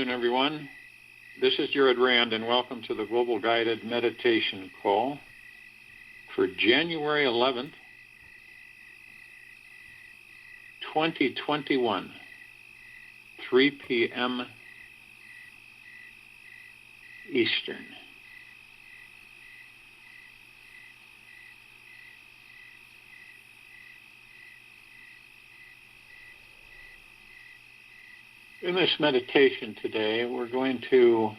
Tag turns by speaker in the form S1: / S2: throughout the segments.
S1: afternoon, everyone. This is Jared Rand, and welcome to the Global Guided Meditation Call for January 11th, 2021, 3 p.m. Eastern. In this meditation today, we're going to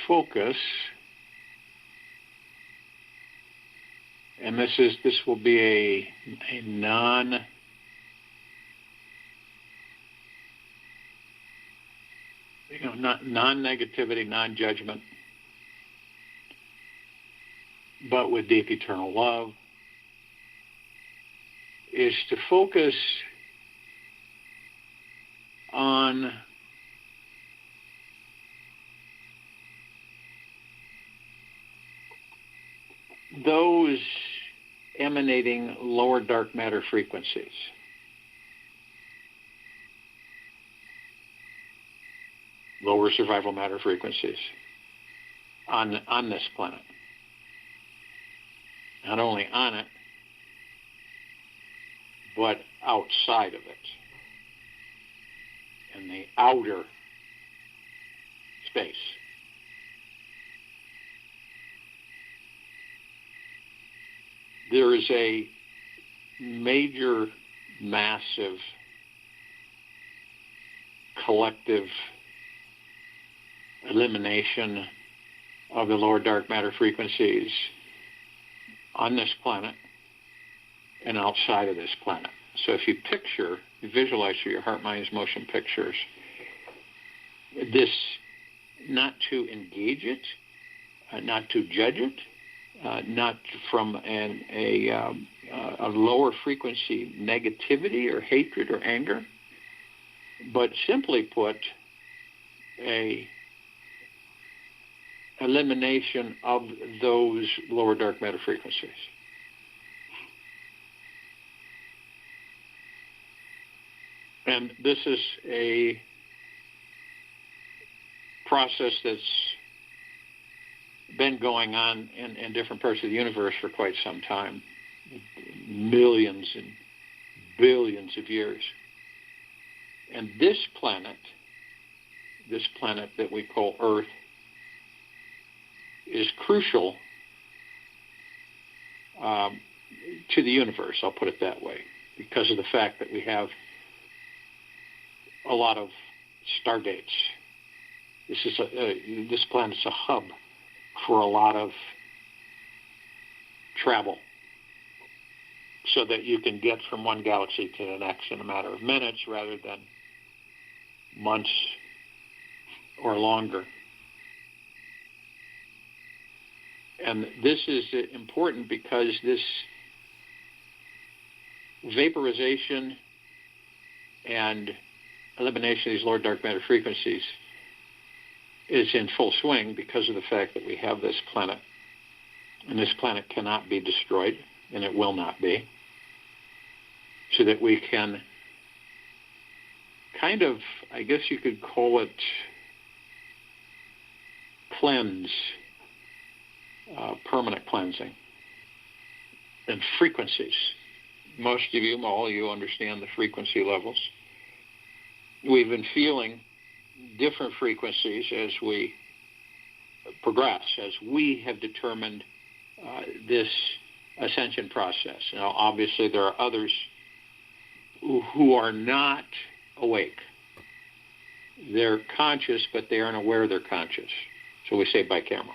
S1: focus, and this will be a non-negativity, non-judgment, but with deep eternal love, is to focus on those emanating lower dark matter frequencies. Lower survival matter frequencies on this planet. Not only on it, but outside of it. In the outer space. There is a major, massive, collective elimination of the lower dark matter frequencies on this planet and outside of this planet. So if you visualize through your heart, mind's motion pictures, this, not to engage it, not to judge it, not from a lower frequency negativity or hatred or anger, but simply put, a elimination of those lower dark matter frequencies. And this is a process that's been going on in different parts of the universe for quite some time, millions and billions of years. And this planet that we call Earth, is crucial to the universe, I'll put it that way, because of the fact that we have a lot of stargates. This planet's a hub for a lot of travel, so that you can get from one galaxy to the next in a matter of minutes rather than months or longer. And this is important because this vaporization and elimination of these lower dark matter frequencies is in full swing because of the fact that we have this planet. And this planet cannot be destroyed, and it will not be. So that we can kind of, I guess you could call it, cleanse, permanent cleansing, and frequencies. Most of you, all of you, understand the frequency levels. We've been feeling different frequencies as we progress, as we have determined this ascension process. Now, obviously, there are others who are not awake. They're conscious, but they aren't aware they're conscious. So we say bicameral.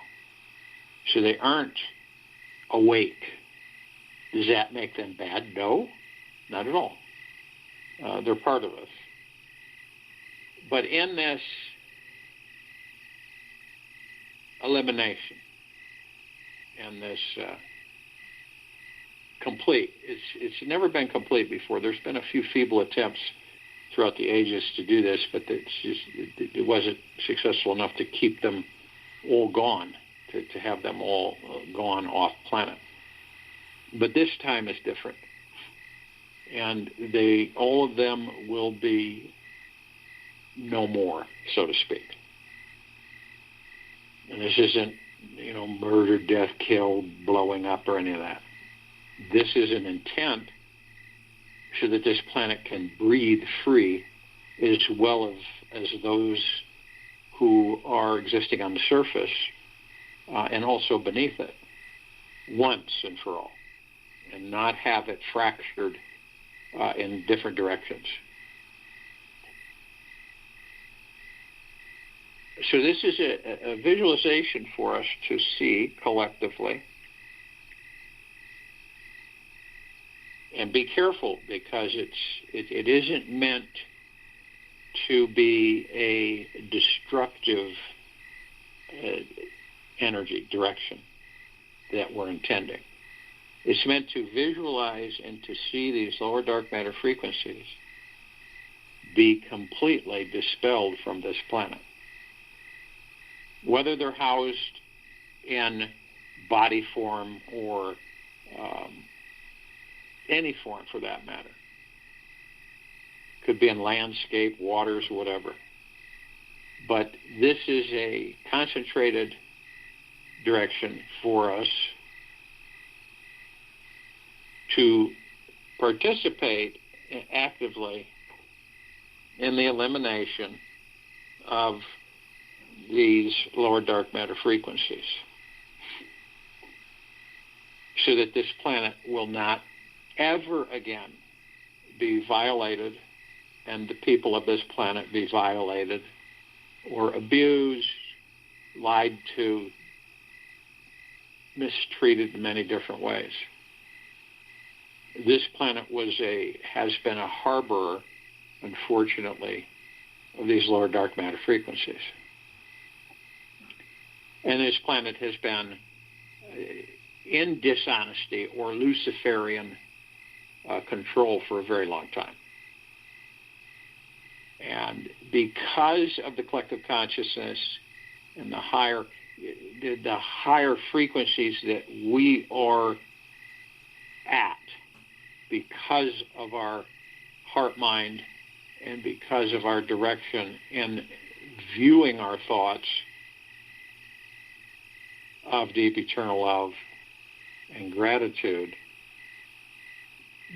S1: So they aren't awake. Does that make them bad? No, not at all. They're part of us. But in this elimination and this complete, it's never been complete before. There's been a few feeble attempts throughout the ages to do this, but it wasn't successful enough to keep them all gone, to have them all gone off planet. But this time is different. And all of them will be no more, so to speak. And this isn't, murder, death, kill, blowing up, or any of that. This is an intent so that this planet can breathe free, as well as those who are existing on the surface and also beneath it, once and for all, and not have it fractured in different directions. So this is a visualization for us to see collectively. And be careful, because it isn't meant to be a destructive energy direction that we're intending. It's meant to visualize and to see these lower dark matter frequencies be completely dispelled from this planet. Whether they're housed in body form or any form for that matter. Could be in landscape, waters, whatever. But this is a concentrated direction for us to participate actively in the elimination of these lower dark matter frequencies, so that this planet will not ever again be violated, and the people of this planet be violated or abused, lied to, mistreated in many different ways. This planet has been a harborer, unfortunately, of these lower dark matter frequencies. And this planet has been in dishonesty or Luciferian control for a very long time. And because of the collective consciousness and the higher frequencies that we are at, because of our heart mind and because of our direction in viewing our thoughts of deep eternal love and gratitude,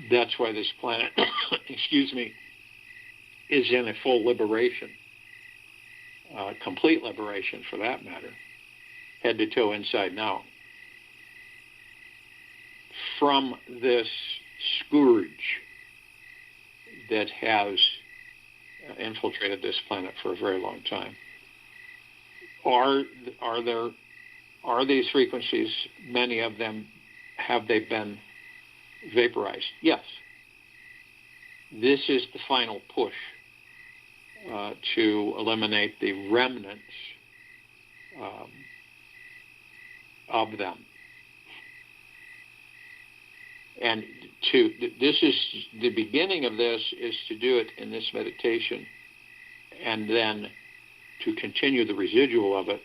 S1: that's why this planet, is in a full liberation, complete liberation for that matter, head to toe, inside and out, from this scourge that has infiltrated this planet for a very long time. Are these frequencies, many of them, have they been vaporized? Yes. This is the final push to eliminate the remnants of them. And this is the beginning of this, is to do it in this meditation, and then to continue the residual of it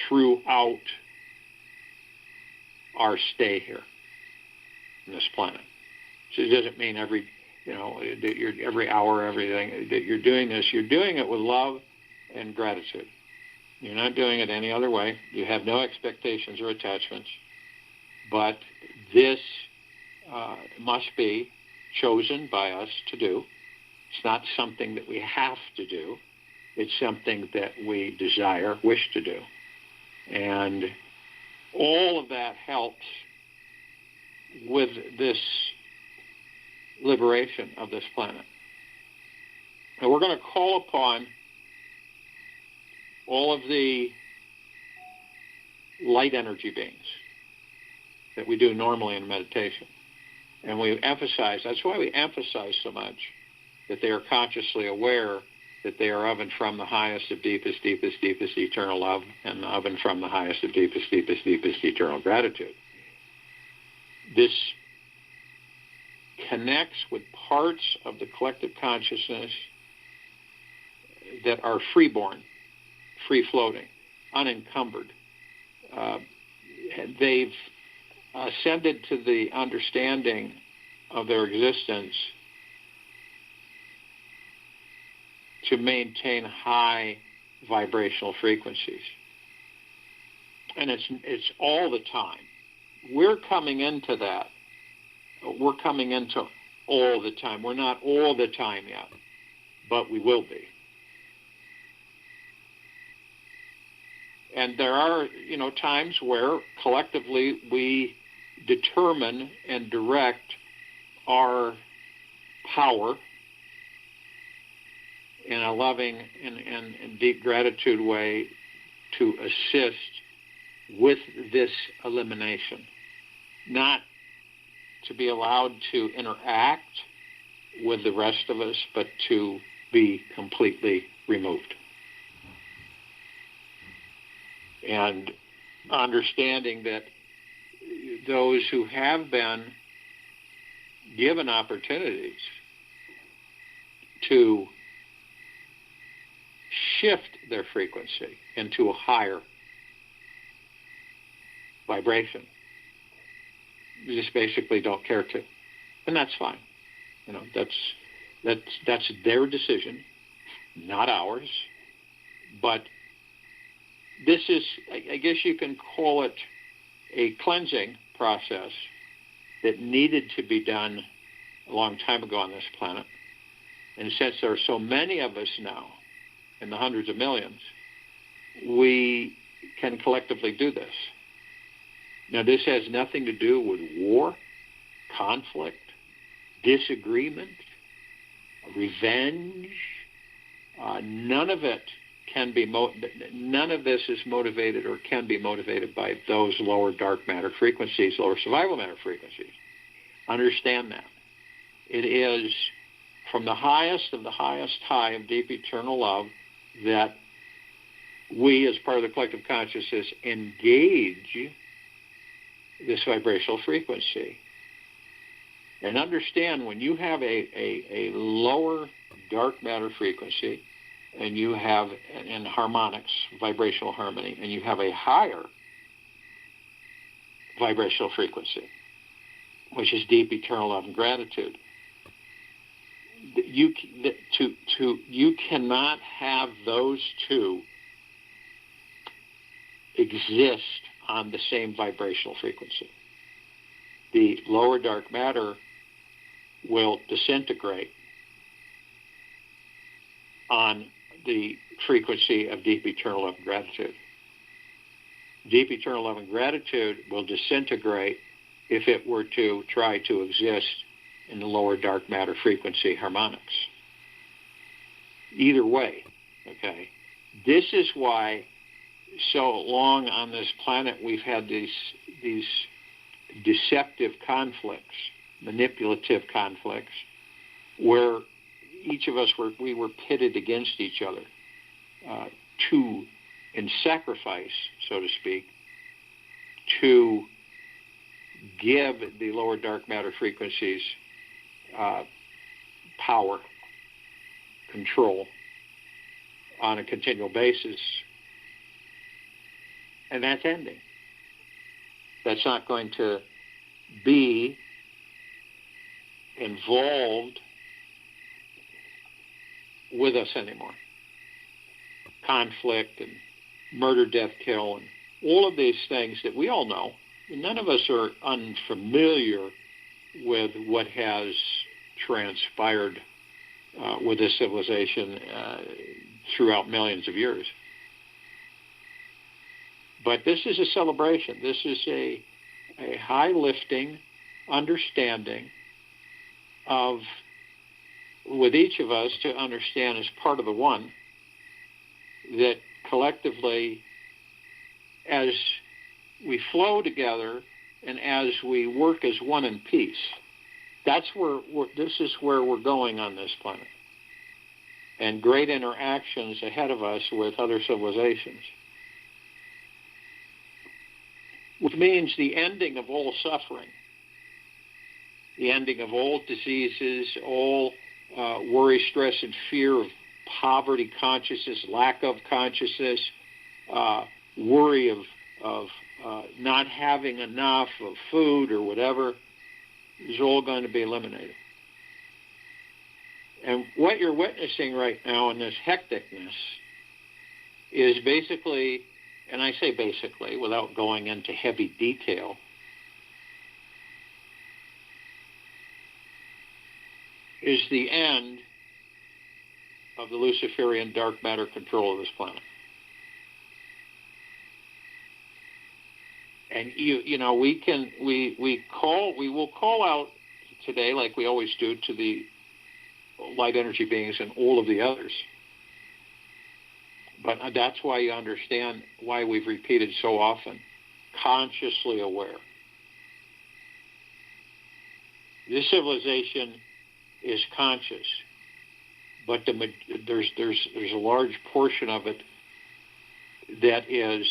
S1: throughout our stay here on this planet. So it doesn't mean every hour, everything that you're doing this. You're doing it with love and gratitude. You're not doing it any other way. You have no expectations or attachments. But this must be chosen by us to do. It's not something that we have to do. It's something that we desire, wish to do. And all of that helps with this liberation of this planet. And we're going to call upon all of the light energy beings that we do normally in meditation. And that's why we emphasize so much that they are consciously aware that they are of and from the highest of deepest, deepest, deepest eternal love, and of and from the highest of deepest, deepest, deepest eternal gratitude. This connects with parts of the collective consciousness that are freeborn, free-floating, unencumbered. They've ascended to the understanding of their existence to maintain high vibrational frequencies. And it's all the time. We're coming into that. We're coming into all the time. We're not all the time yet, but we will be. And there are, times where collectively we determine and direct our power in a loving and deep gratitude way to assist with this elimination, not to be allowed to interact with the rest of us, but to be completely removed. And understanding that those who have been given opportunities to shift their frequency into a higher vibration, you just basically don't care to, and that's fine. That's their decision, not ours. But this is, I guess you can call it a cleansing process that needed to be done a long time ago on this planet. And since there are so many of us now, in the hundreds of millions, we can collectively do this. Now, this has nothing to do with war, conflict, disagreement, revenge. None of it can be. None of this is motivated or can be motivated by those lower dark matter frequencies, lower survival matter frequencies. Understand that. It is from the highest of the highest high of deep eternal love that we, as part of the collective consciousness, engage this vibrational frequency. And understand, when you have a lower dark matter frequency, and you have in harmonics, vibrational harmony, and you have a higher vibrational frequency, which is deep eternal love and gratitude, you cannot have those two exist on the same vibrational frequency. The lower dark matter will disintegrate on the frequency of deep eternal love and gratitude. Deep eternal love and gratitude will disintegrate if it were to try to exist in the lower dark matter frequency harmonics. Either way, okay? This is why so long on this planet we've had these deceptive conflicts, manipulative conflicts, where each of us were pitted against each other in sacrifice, so to speak, to give the lower dark matter frequencies power, control on a continual basis. And that's ending. That's not going to be involved with us anymore. Conflict and murder, death, kill, and all of these things that we all know. None of us are unfamiliar with what has transpired with this civilization throughout millions of years. But this is a celebration. This is a high lifting understanding of, with each of us to understand as part of the one, that collectively, as we flow together and as we work as one in peace, this is where we're going on this planet. And great interactions ahead of us with other civilizations, which means the ending of all suffering, the ending of all diseases, all worry, stress, and fear of poverty consciousness, lack of consciousness, worry of not having enough of food or whatever, is all going to be eliminated. And what you're witnessing right now in this hecticness is basically, and I say basically without going into heavy detail, is the end of the Luciferian dark matter control of this planet. And we will call out today, like we always do, to the light energy beings and all of the others. But that's why you understand why we've repeated so often, consciously aware. This civilization is conscious, but there's a large portion of it that is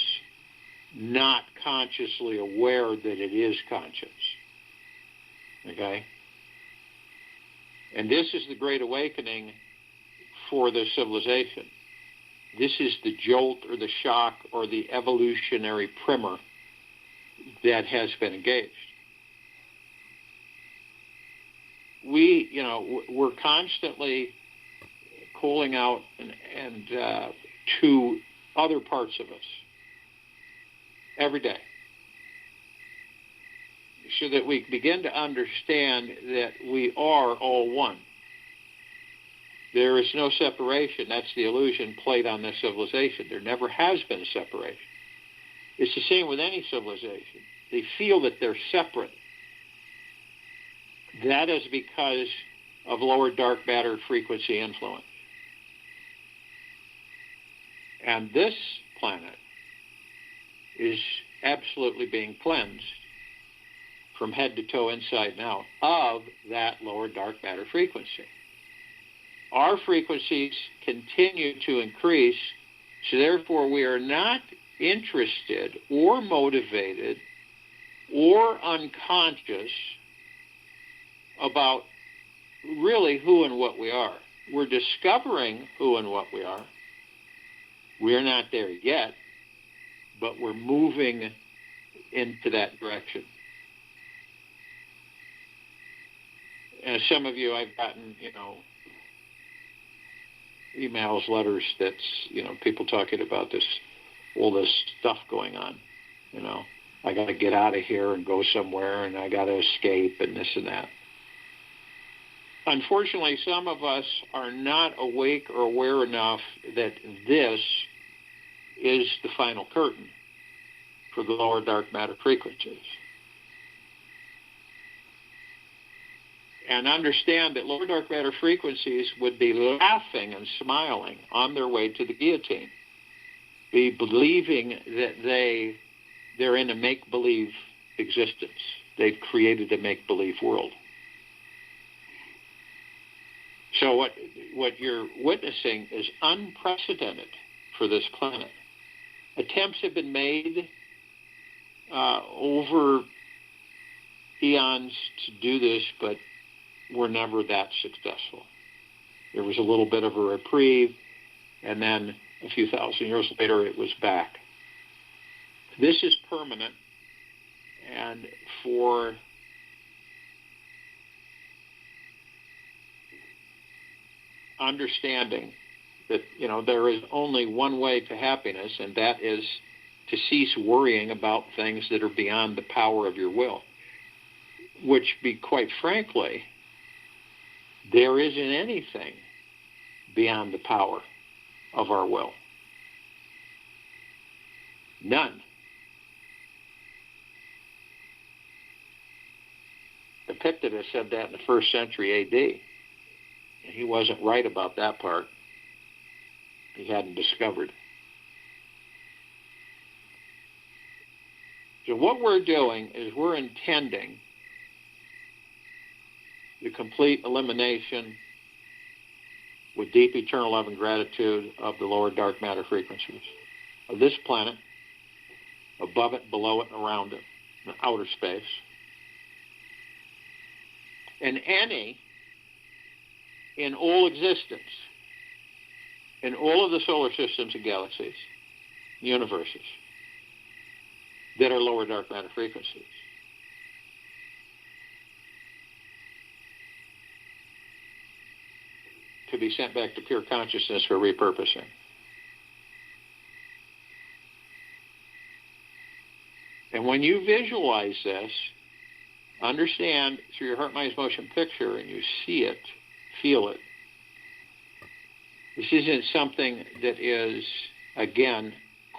S1: not consciously aware that it is conscious. Okay? And this is the Great Awakening for the civilization. This is the jolt or the shock or the evolutionary primer that has been engaged. We're constantly calling out and to other parts of us every day, so that we begin to understand that we are all one. There is no separation. That's the illusion played on this civilization. There never has been a separation. It's the same with any civilization. They feel that they're separate. That is because of lower dark matter frequency influence. And this planet is absolutely being cleansed from head to toe, inside and out, of that lower dark matter frequency. Our frequencies continue to increase, so therefore we are not interested or motivated or unconscious about really who and what we are. We're discovering who and what we are. We're not there yet, but we're moving into that direction. And some of you, I've gotten, emails, letters that's, people talking about all this stuff going on. I got to get out of here and go somewhere, and I got to escape, and this and that. Unfortunately, some of us are not awake or aware enough that this is the final curtain for the lower dark matter frequencies. And understand that lower dark matter frequencies would be laughing and smiling on their way to the guillotine, be believing that they're in a make-believe existence. They've created a make-believe world. So what you're witnessing is unprecedented for this planet. Attempts have been made over eons to do this, but were never that successful. There was a little bit of a reprieve, and then a few thousand years later it was back. This is permanent, and for understanding that there is only one way to happiness, and that is to cease worrying about things that are beyond the power of your will, which, be quite frankly, there isn't anything beyond the power of our will. None. Epictetus said that in the 1st century A.D., and he wasn't right about that part. He hadn't discovered. So what we're doing is we're intending the complete elimination with deep eternal love and gratitude of the lower dark matter frequencies of this planet, above it, below it, around it, in outer space, and any in all existence, in all of the solar systems and galaxies, universes, that are lower dark matter frequencies. to be sent back to pure consciousness for repurposing. And when you visualize this, understand through your heart, mind, motion picture, and you see it, feel it. This isn't something that is, again,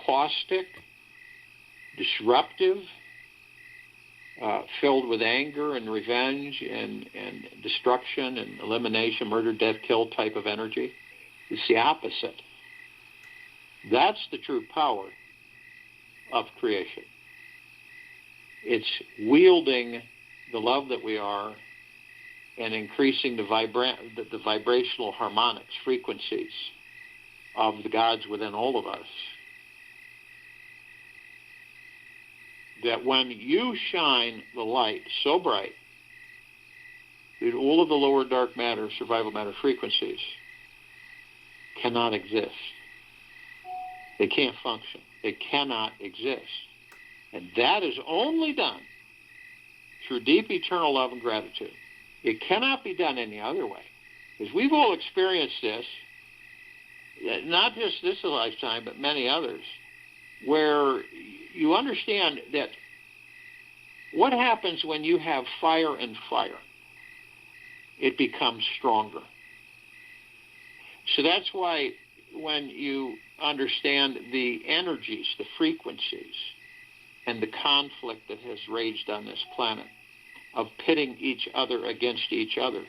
S1: caustic, disruptive, filled with anger and revenge and destruction and elimination, murder, death, kill type of energy. It's the opposite. That's the true power of creation. It's wielding the love that we are and increasing the vibrational harmonics, frequencies of the gods within all of us. That when you shine the light so bright that all of the lower dark matter, survival matter frequencies cannot exist. They can't function. They cannot exist. And that is only done through deep eternal love and gratitude. It cannot be done any other way. Because we've all experienced this, not just this lifetime, but many others, where you understand that what happens when you have fire and fire? It becomes stronger. So that's why when you understand the energies, the frequencies, and the conflict that has raged on this planet of pitting each other against each other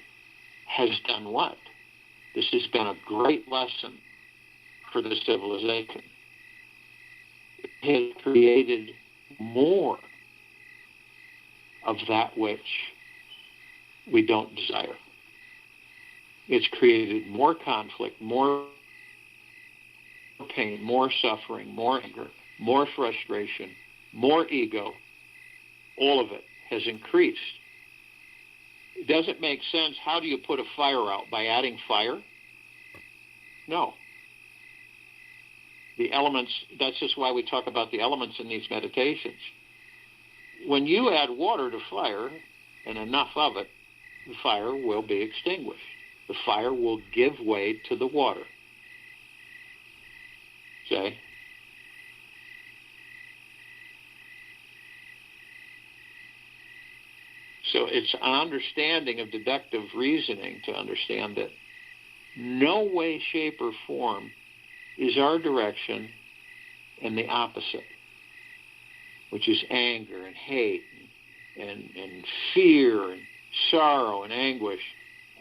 S1: has done what? This has been a great lesson for the civilization. It has created more of that which we don't desire. It's created more conflict, more pain, more suffering, more anger, more frustration, more ego. All of it has increased. It doesn't make sense. How do you put a fire out? By adding fire? No. The elements, that's just why we talk about the elements in these meditations. When you add water to fire, and enough of it, the fire will be extinguished. The fire will give way to the water. See? So it's an understanding of deductive reasoning to understand that no way, shape, or form is our direction and the opposite, which is anger and hate and fear and sorrow and anguish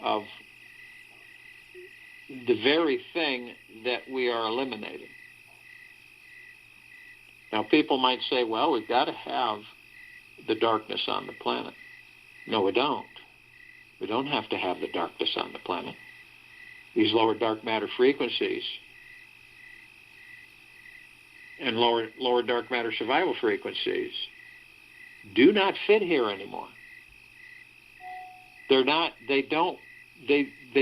S1: of the very thing that we are eliminating. Now, people might say, well, we've got to have the darkness on the planet. No, we don't. We don't have to have the darkness on the planet. These lower dark matter frequencies and lower dark matter survival frequencies do not fit here anymore. They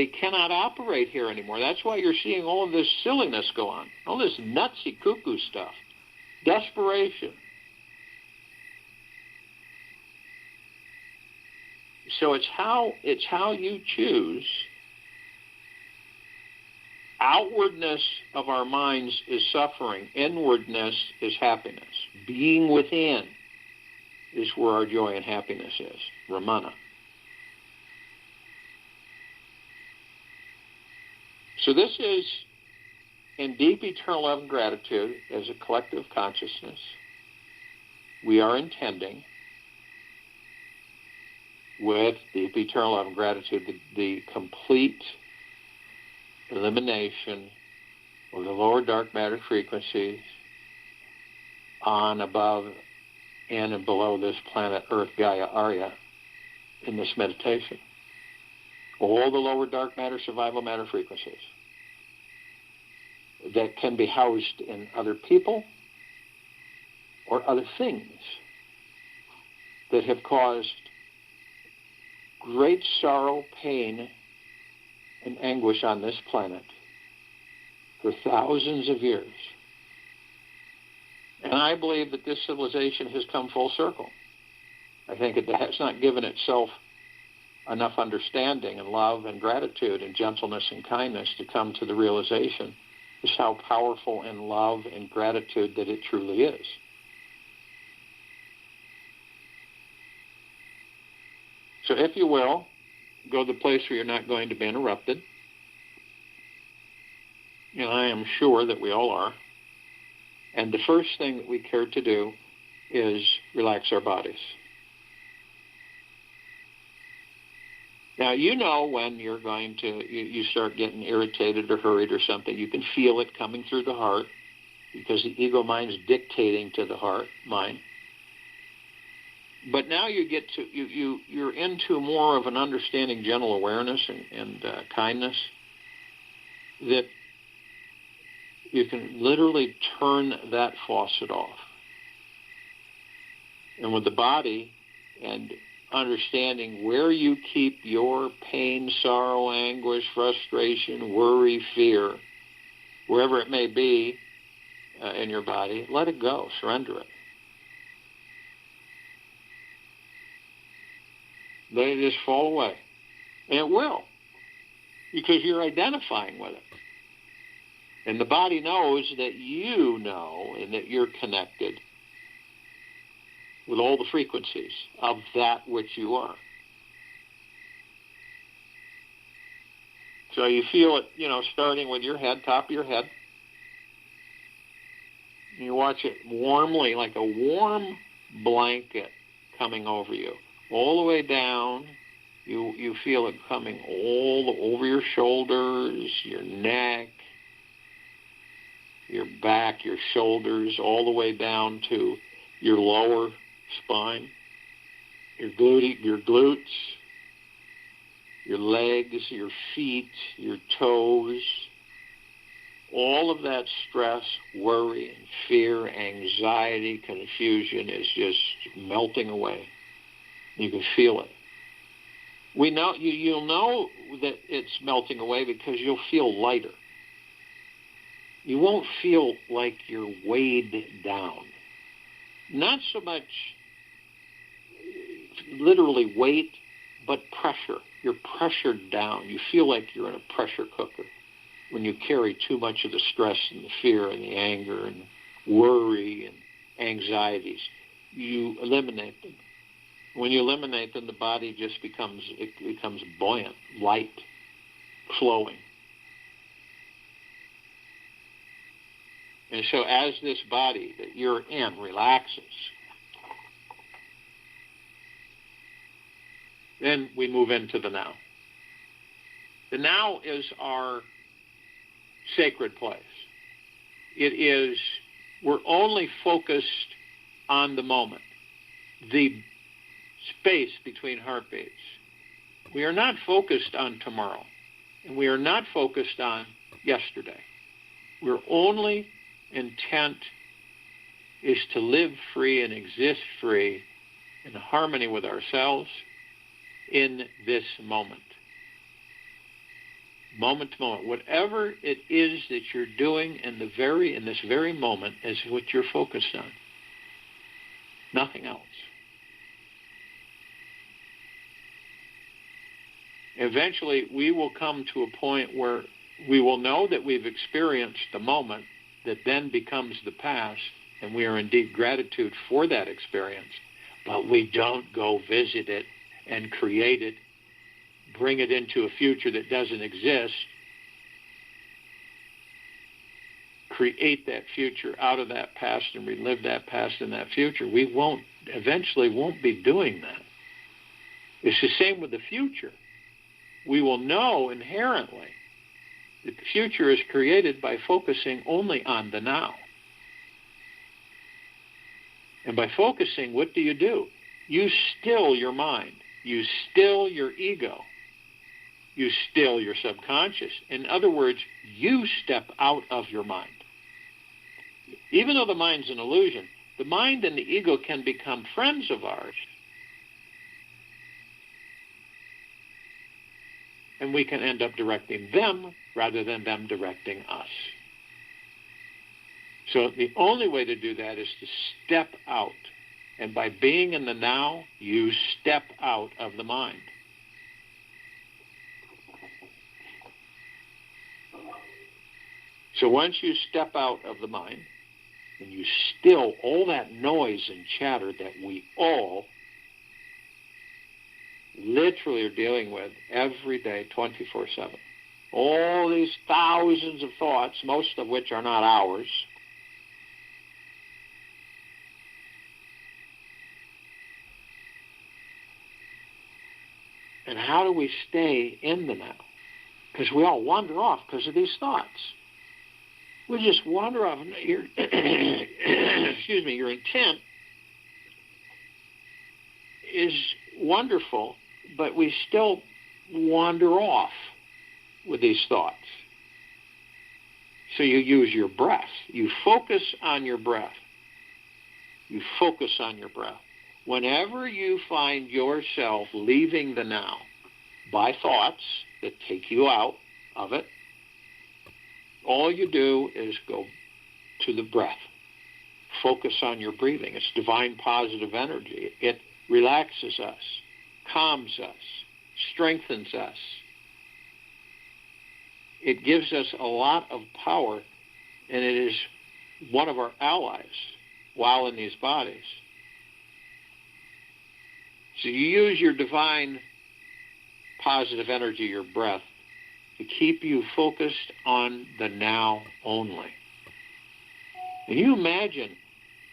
S1: cannot operate here anymore. That's why you're seeing all of this silliness go on, all this nutsy cuckoo stuff, desperation. So it's how you choose. Outwardness of our minds is suffering. Inwardness is happiness. Being within is where our joy and happiness is. Ramana. So this is in deep eternal love and gratitude as a collective consciousness. We are intending with deep eternal love and gratitude the complete elimination of the lower dark matter frequencies on, above, in, and below this planet, Earth, Gaia, Arya, in this meditation. All the lower dark matter, survival matter frequencies that can be housed in other people or other things that have caused great sorrow, pain, and anguish on this planet for thousands of years. And I believe that this civilization has come full circle. I think it has not given itself enough understanding and love and gratitude and gentleness and kindness to come to the realization just how powerful in love and gratitude that it truly is. So if you will, go to the place where you're not going to be interrupted. And I am sure that we all are. And the first thing that we care to do is relax our bodies. Now, you know when you're going to, you start getting irritated or hurried or something. You can feel it coming through the heart because the ego mind's dictating to the heart mind. But now you get to, you're into more of an understanding, gentle awareness and kindness that you can literally turn that faucet off. And with the body and understanding where you keep your pain, sorrow, anguish, frustration, worry, fear, wherever it may be in your body, let it go, surrender it. Let it just fall away. And it will, because you're identifying with it. And the body knows that you know and that you're connected with all the frequencies of that which you are. So you feel it, starting with your head, top of your head. You watch it warmly, like a warm blanket coming over you. All the way down, you feel it coming all over your shoulders, your neck, your back, your shoulders, all the way down to your lower spine, your glutes, your legs, your feet, your toes. All of that stress, worry, and fear, anxiety, confusion is just melting away. You can feel it. We know you'll know that it's melting away because you'll feel lighter. You won't feel like you're weighed down. Not so much literally weight, but pressure. You're pressured down. You feel like you're in a pressure cooker when you carry too much of the stress and the fear and the anger and worry and anxieties. You eliminate them. When you eliminate them, the body just becomes buoyant, light, flowing. And so as this body that you're in relaxes, then we move into the now. The now is our sacred place. We're only focused on the moment, the space between heartbeats. We are not focused on tomorrow, and we are not focused on yesterday. We're only intent is to live free and exist free in harmony with ourselves in this moment. Moment to moment. Whatever it is that you're doing in this very moment is what you're focused on. Nothing else. Eventually, we will come to a point where we will know that we've experienced the moment that then becomes the past, and we are in deep gratitude for that experience, but we don't go visit it and create it, bring it into a future that doesn't exist, create that future out of that past and relive that past and that future. We eventually won't be doing that. It's the same with the future. We will know inherently that the future is created by focusing only on the now. And by focusing, what do? You still your mind. You still your ego. You still your subconscious. In other words, you step out of your mind. Even though the mind's an illusion, the mind and the ego can become friends of ours. And we can end up directing them rather than them directing us. So the only way to do that is to step out. And by being in the now, you step out of the mind. So once you step out of the mind and you still all that noise and chatter that we all literally are dealing with every day, 24/7. All these thousands of thoughts, most of which are not ours. And how do we stay in the now? Because we all wander off because of these thoughts. We just wander off. Your, excuse me, your intent is wonderful, but we still wander off with these thoughts. So you use your breath. You focus on your breath. You focus on your breath. Whenever you find yourself leaving the now by thoughts that take you out of it, all you do is go to the breath. Focus on your breathing. It's divine positive energy. It relaxes us, calms us, strengthens us. It gives us a lot of power, and it is one of our allies while in these bodies. So you use your divine positive energy, your breath, to keep you focused on the now only. And you imagine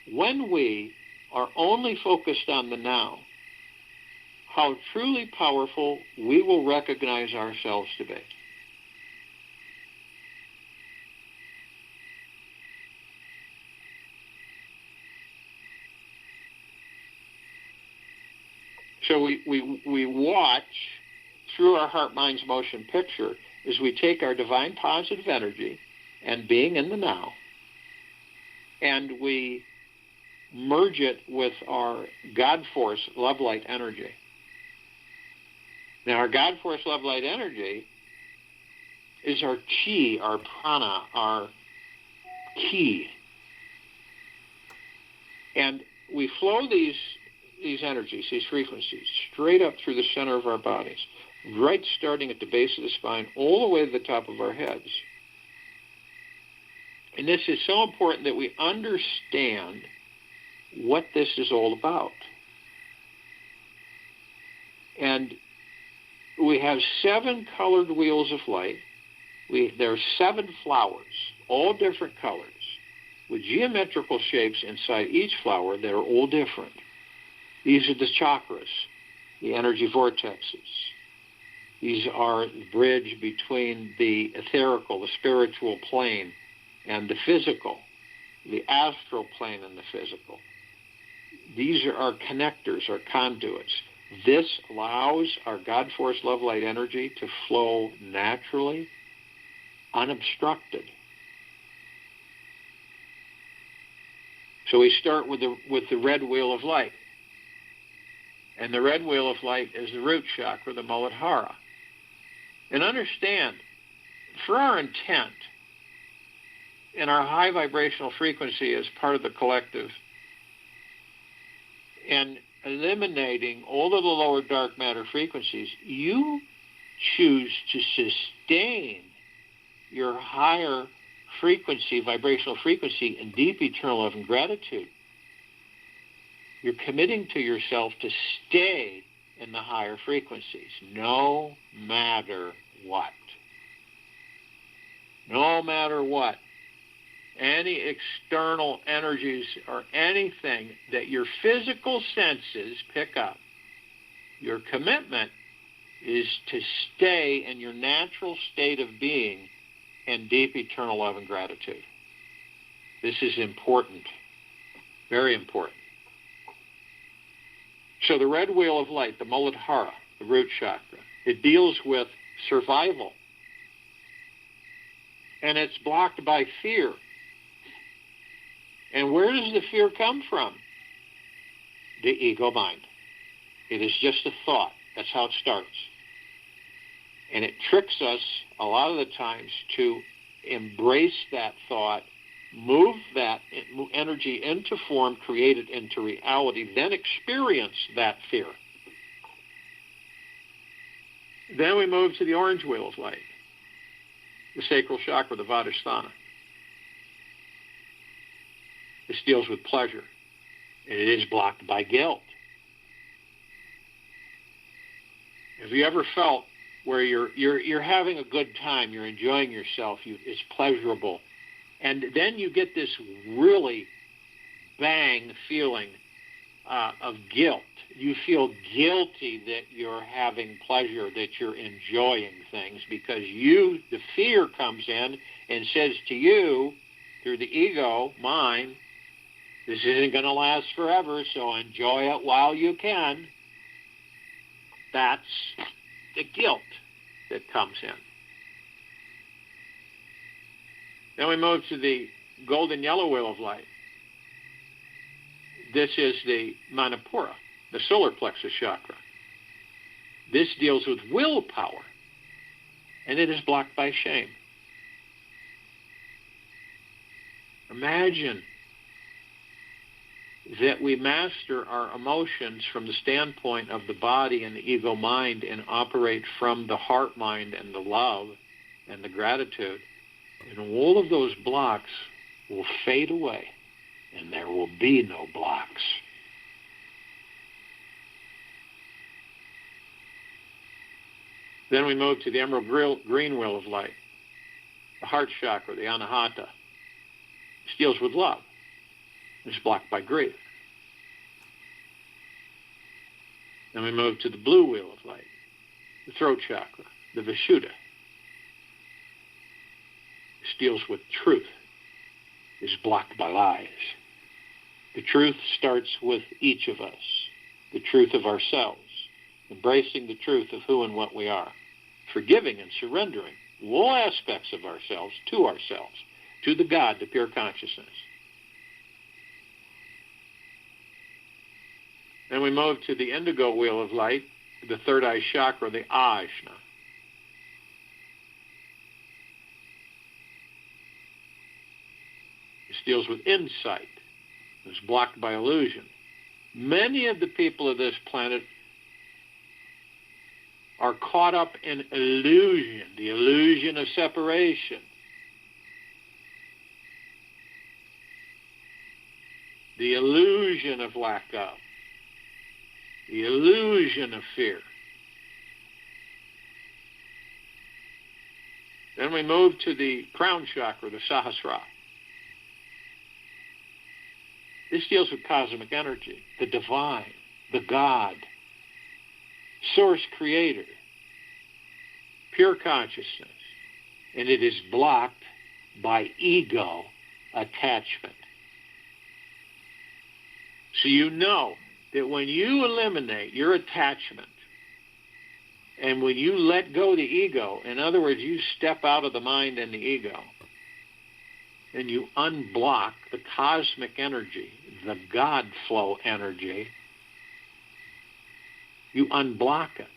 S1: when we are only focused on the now, how truly powerful we will recognize ourselves to be. So we watch through our heart, mind's motion picture as we take our divine positive energy and being in the now, and we merge it with our God force, love light energy. Now our God force, love light energy is our chi, our prana, our ki. And we flow these energies, these frequencies, straight up through the center of our bodies, right starting at the base of the spine, all the way to the top of our heads. And this is so important that we understand what this is all about. And we have 7 colored wheels of light. There are 7 flowers, all different colors, with geometrical shapes inside each flower that are all different. These are the chakras, the energy vortexes. These are the bridge between the etherical, the spiritual plane, and the physical, the astral plane and the physical. These are our connectors, our conduits. This allows our God force love light energy to flow naturally, unobstructed. So we start with the red wheel of light. And the red wheel of light is the root chakra, the Muladhara. And understand, for our intent and our high vibrational frequency as part of the collective, and eliminating all of the lower dark matter frequencies, you choose to sustain your higher frequency, vibrational frequency, in deep eternal love and gratitude. You're committing to yourself to stay in the higher frequencies, no matter what. No matter what. Any external energies or anything that your physical senses pick up, your commitment is to stay in your natural state of being in deep eternal love and gratitude. This is important, very important. So the red wheel of light, the Muladhara, the root chakra, it deals with survival. And it's blocked by fear. And where does the fear come from? The ego mind. It is just a thought. That's how it starts. And it tricks us a lot of the times to embrace that thought, move that energy into form, create it into reality, then experience that fear. Then we move to the orange wheel of light, the sacral chakra, the Vadhisthana. This deals with pleasure. And it is blocked by guilt. Have you ever felt where you're having a good time, you're enjoying yourself, it's pleasurable, and then you get this really bang feeling of guilt. You feel guilty that you're having pleasure, that you're enjoying things, because the fear comes in and says to you, through the ego mind, this isn't going to last forever, so enjoy it while you can. That's the guilt that comes in. Then we move to the golden yellow wheel of light. This is the Manipura, the solar plexus chakra. This deals with willpower, and it is blocked by shame. Imagine that we master our emotions from the standpoint of the body and the ego mind and operate from the heart mind and the love and the gratitude. And all of those blocks will fade away, and there will be no blocks. Then we move to the emerald green wheel of light, the heart chakra, the anahata. This deals with love. It's blocked by grief. Then we move to the blue wheel of light, the throat chakra, the vishuddha. This deals with truth. It's blocked by lies. The truth starts with each of us, the truth of ourselves, embracing the truth of who and what we are, forgiving and surrendering all aspects of ourselves, to the God, the pure consciousness. Then we move to the indigo wheel of light, the third eye chakra, the ajna. This deals with insight. It's blocked by illusion. Many of the people of this planet are caught up in illusion, the illusion of separation, the illusion of lack of, the illusion of fear. Then we move to the crown chakra, the Sahasrara. This deals with cosmic energy, the divine, the God, source creator, pure consciousness, and it is blocked by ego attachment. So you know that when you eliminate your attachment and when you let go the ego, in other words, you step out of the mind and the ego, and you unblock the cosmic energy, the God flow energy, you unblock it,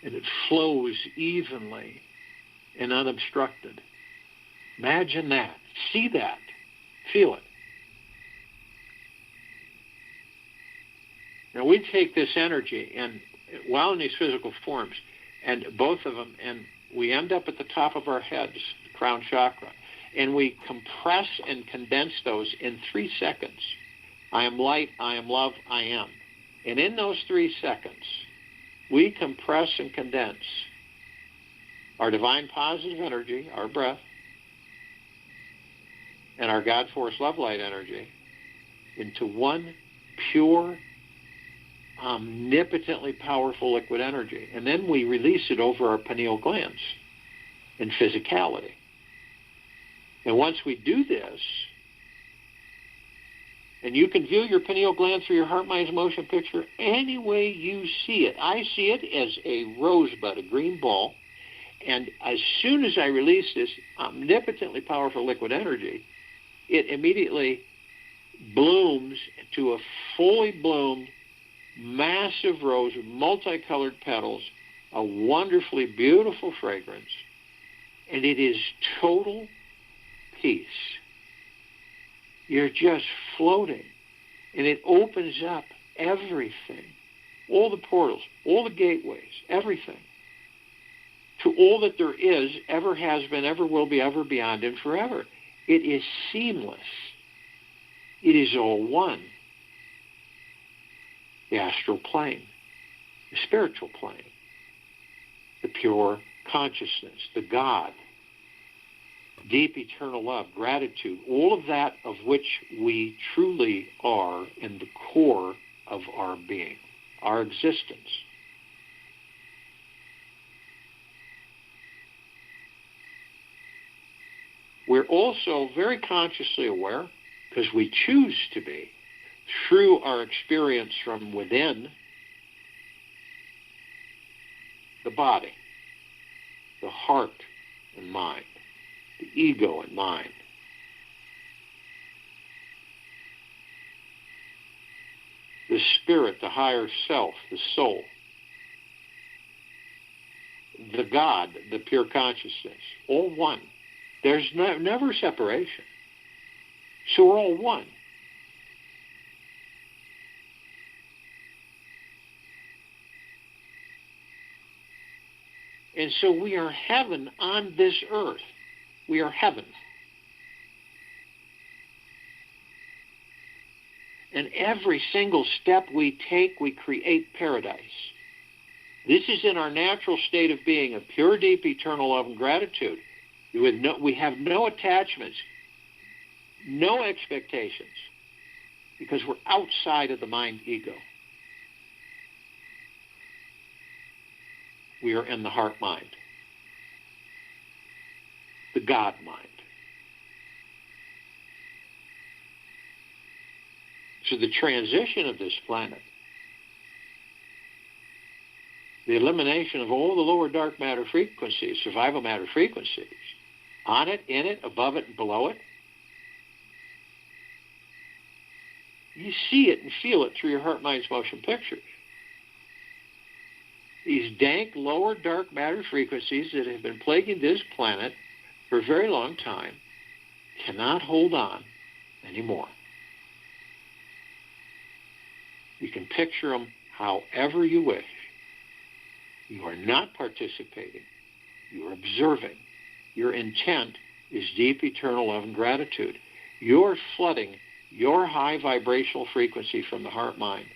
S1: and it flows evenly and unobstructed. Imagine that. See that. Feel it. Now we take this energy, and while in these physical forms, and both of them, and we end up at the top of our heads, the crown chakra, and we compress and condense those in 3 seconds. I am light, I am love, I am. And in those 3 seconds, we compress and condense our divine positive energy, our breath, and our God force love light energy into one pure, omnipotently powerful liquid energy. And then we release it over our pineal glands in physicality. And once we do this, and you can view your pineal gland through your heart, mind's motion picture any way you see it. I see it as a rosebud, a green ball. And as soon as I release this omnipotently powerful liquid energy, it immediately blooms to a fully bloomed, massive rose with multicolored petals, a wonderfully beautiful fragrance, and it is total peace. You're just floating, and it opens up everything, all the portals, all the gateways, everything, to all that there is, ever has been, ever will be, ever beyond, and forever. It is seamless. It is all one. The astral plane, the spiritual plane, the pure consciousness, the God, deep eternal love, gratitude, all of that of which we truly are in the core of our being, our existence. We're also very consciously aware, because we choose to be, through our experience from within the body, the heart and mind, the ego and mind. The spirit, the higher self, the soul, the God, the pure consciousness, all one. There's never separation. So we're all one. And so we are heaven on this earth. We are heaven. And every single step we take, we create paradise. This is in our natural state of being, of pure, deep, eternal love and gratitude. We have no attachments, no expectations, because we're outside of the mind ego. We are in the heart mind, the God mind. So the transition of this planet, the elimination of all the lower dark matter frequencies, survival matter frequencies, on it, in it, above it, and below it, you see it and feel it through your heart, mind's motion pictures. These dank lower dark matter frequencies that have been plaguing this planet for a very long time cannot hold on anymore. You can picture them however you wish. You are not participating. You are observing. Your intent is deep eternal love and gratitude. You're flooding your high vibrational frequency from the heart mind,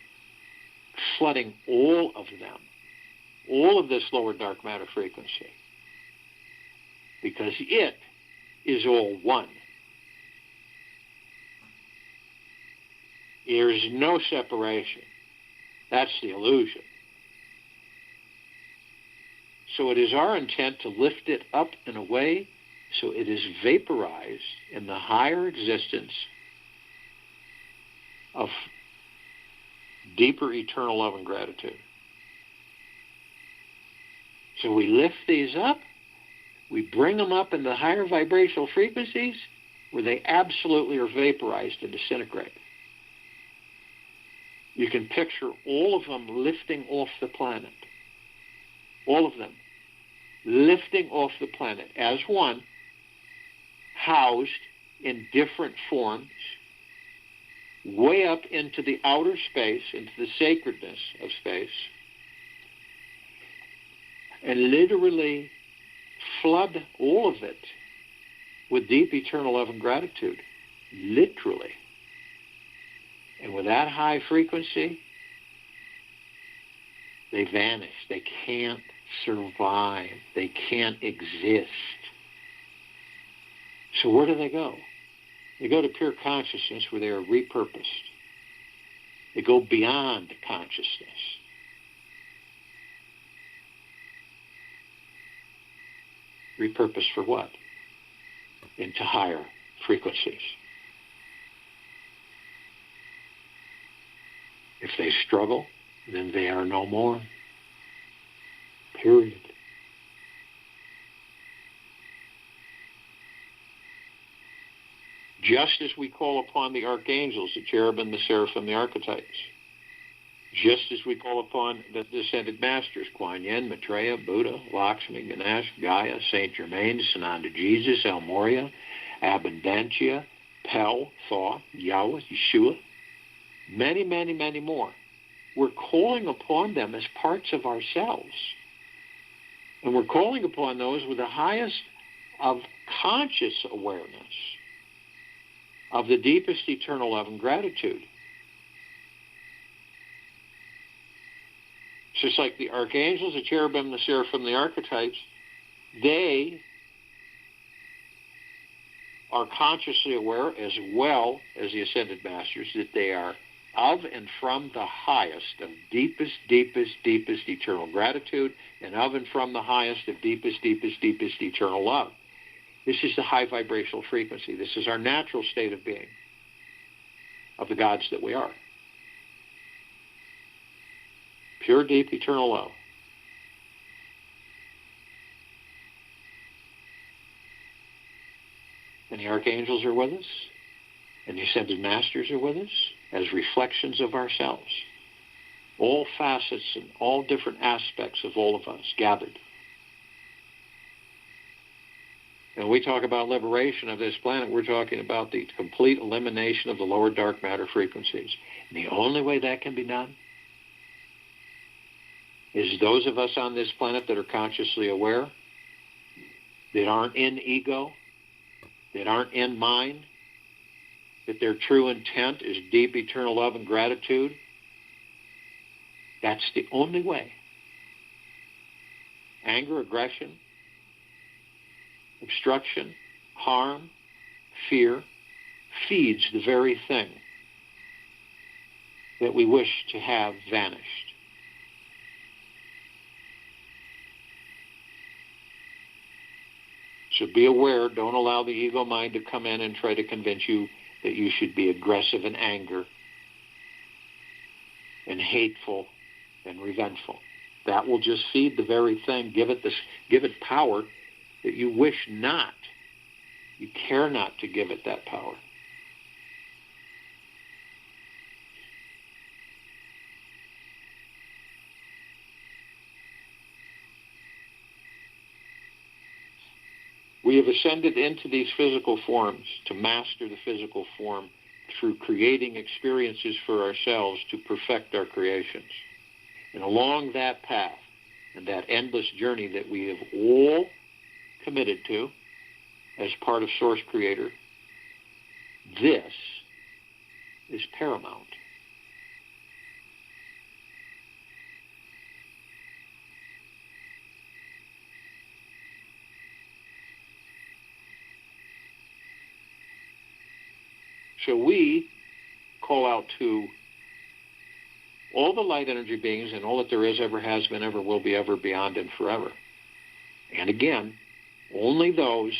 S1: flooding all of them, all of this lower dark matter frequency, because it is all one. There's no separation. That's the illusion. So it is our intent to lift it up in a way so it is vaporized in the higher existence of deeper eternal love and gratitude. So we lift these up, we bring them up in the higher vibrational frequencies where they absolutely are vaporized and disintegrate. You can picture all of them lifting off the planet. All of them lifting off the planet as one, housed in different forms, way up into the outer space, into the sacredness of space, and literally flood all of it with deep eternal love and gratitude. Literally. And with that high frequency, they vanish. They can't survive. They can't exist. So where do they go? They go to pure consciousness where they are repurposed. They go beyond consciousness. Repurposed for what? Into higher frequencies. If they struggle, then they are no more. Period. Just as we call upon the archangels, the cherubim, the seraphim, the archetypes. Just as we call upon the descended masters, Kuan Yin, Maitreya, Buddha, Lakshmi, Ganesh, Gaia, Saint Germain, Sananda Jesus, El Morya, Abundantia, Pel, Thoth, Yahweh, Yeshua, many, many, many more. We're calling upon them as parts of ourselves. And we're calling upon those with the highest of conscious awareness. of the deepest eternal love and gratitude. It's just like the archangels, the cherubim, the seraphim, the archetypes, they are consciously aware, as well as the ascended masters, that they are of and from the highest of deepest, deepest, deepest eternal gratitude, and of and from the highest of deepest, deepest, deepest eternal love. This is the high vibrational frequency. This is our natural state of being, of the gods that we are. Pure, deep, eternal love. And the archangels are with us, and the ascended masters are with us as reflections of ourselves. All facets and all different aspects of all of us gathered. And we talk about liberation of this planet, we're talking about the complete elimination of the lower dark matter frequencies. And the only way that can be done is those of us on this planet that are consciously aware, that aren't in ego, that aren't in mind, that their true intent is deep eternal love and gratitude. That's the only way. Anger, aggression, obstruction, harm, fear feeds the very thing that we wish to have vanished. So be aware, don't allow the ego mind to come in and try to convince you that you should be aggressive in anger and hateful and revengeful. That will just feed the very thing, give it power that you wish not. You care not to give it that power. We have ascended into these physical forms to master the physical form through creating experiences for ourselves to perfect our creations. And along that path and that endless journey that we have all committed to as part of Source Creator, this is paramount. So we call out to all the light energy beings and all that there is, ever has been, ever will be, ever, beyond, and forever. And again, only those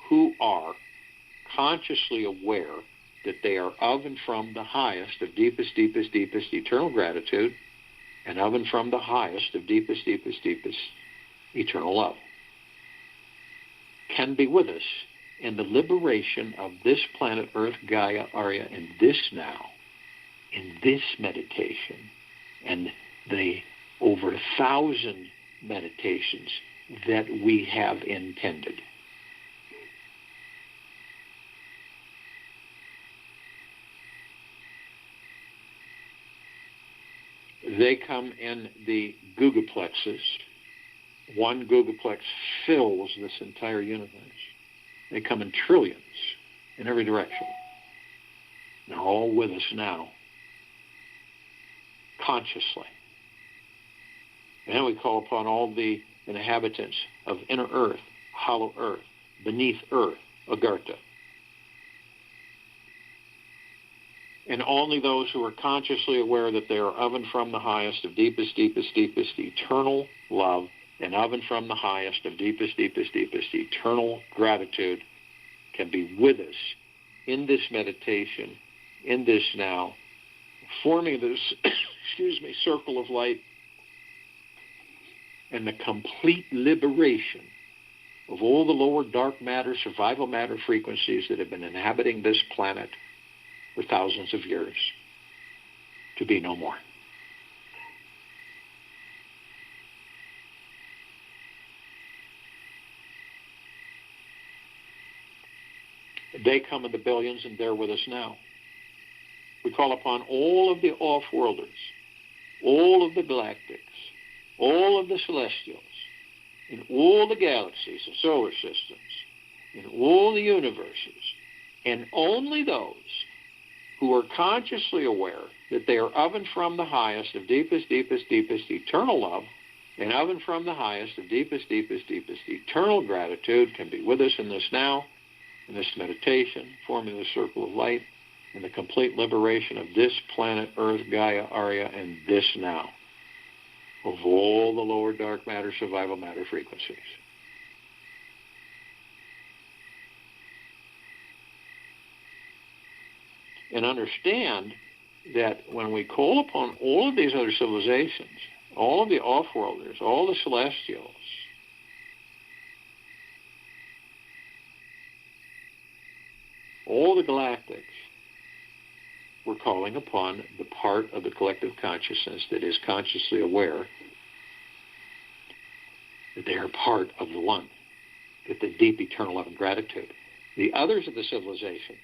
S1: who are consciously aware that they are of and from the highest of deepest, deepest, deepest eternal gratitude, and of and from the highest of deepest, deepest, deepest eternal love, can be with us in the liberation of this planet, Earth, Gaia, Arya, in this now, in this meditation, and the over 1,000 meditations that we have intended. They come in the gigaplexes. One gigaplex fills this entire universe. They come in trillions in every direction. They're all with us now, consciously. And we call upon all the inhabitants of inner earth, hollow earth, beneath earth, Agartha. And only those who are consciously aware that they are of and from the highest of deepest, deepest, deepest eternal love, and of and from the highest of deepest, deepest, deepest eternal gratitude, can be with us in this meditation, in this now, forming this, circle of light, and the complete liberation of all the lower dark matter, survival matter frequencies that have been inhabiting this planet for thousands of years, to be no more. They come in the billions, and they're with us now. We call upon all of the off-worlders, all of the galactics, all of the celestials, in all the galaxies and solar systems, in all the universes, And only those who are consciously aware that they are of and from the highest of deepest, deepest, deepest eternal love, and of and from the highest of deepest, deepest, deepest eternal gratitude can be with us in this now, in this meditation, forming the circle of light, and the complete liberation of this planet, Earth, Gaia, Arya, and this now, of all the lower dark matter, survival matter frequencies. And understand that when we call upon all of these other civilizations, all of the off-worlders, all the celestials, all the galactics, we're calling upon the part of the collective consciousness that is consciously aware that they are part of the one, with the deep eternal love and gratitude. The others of the civilizations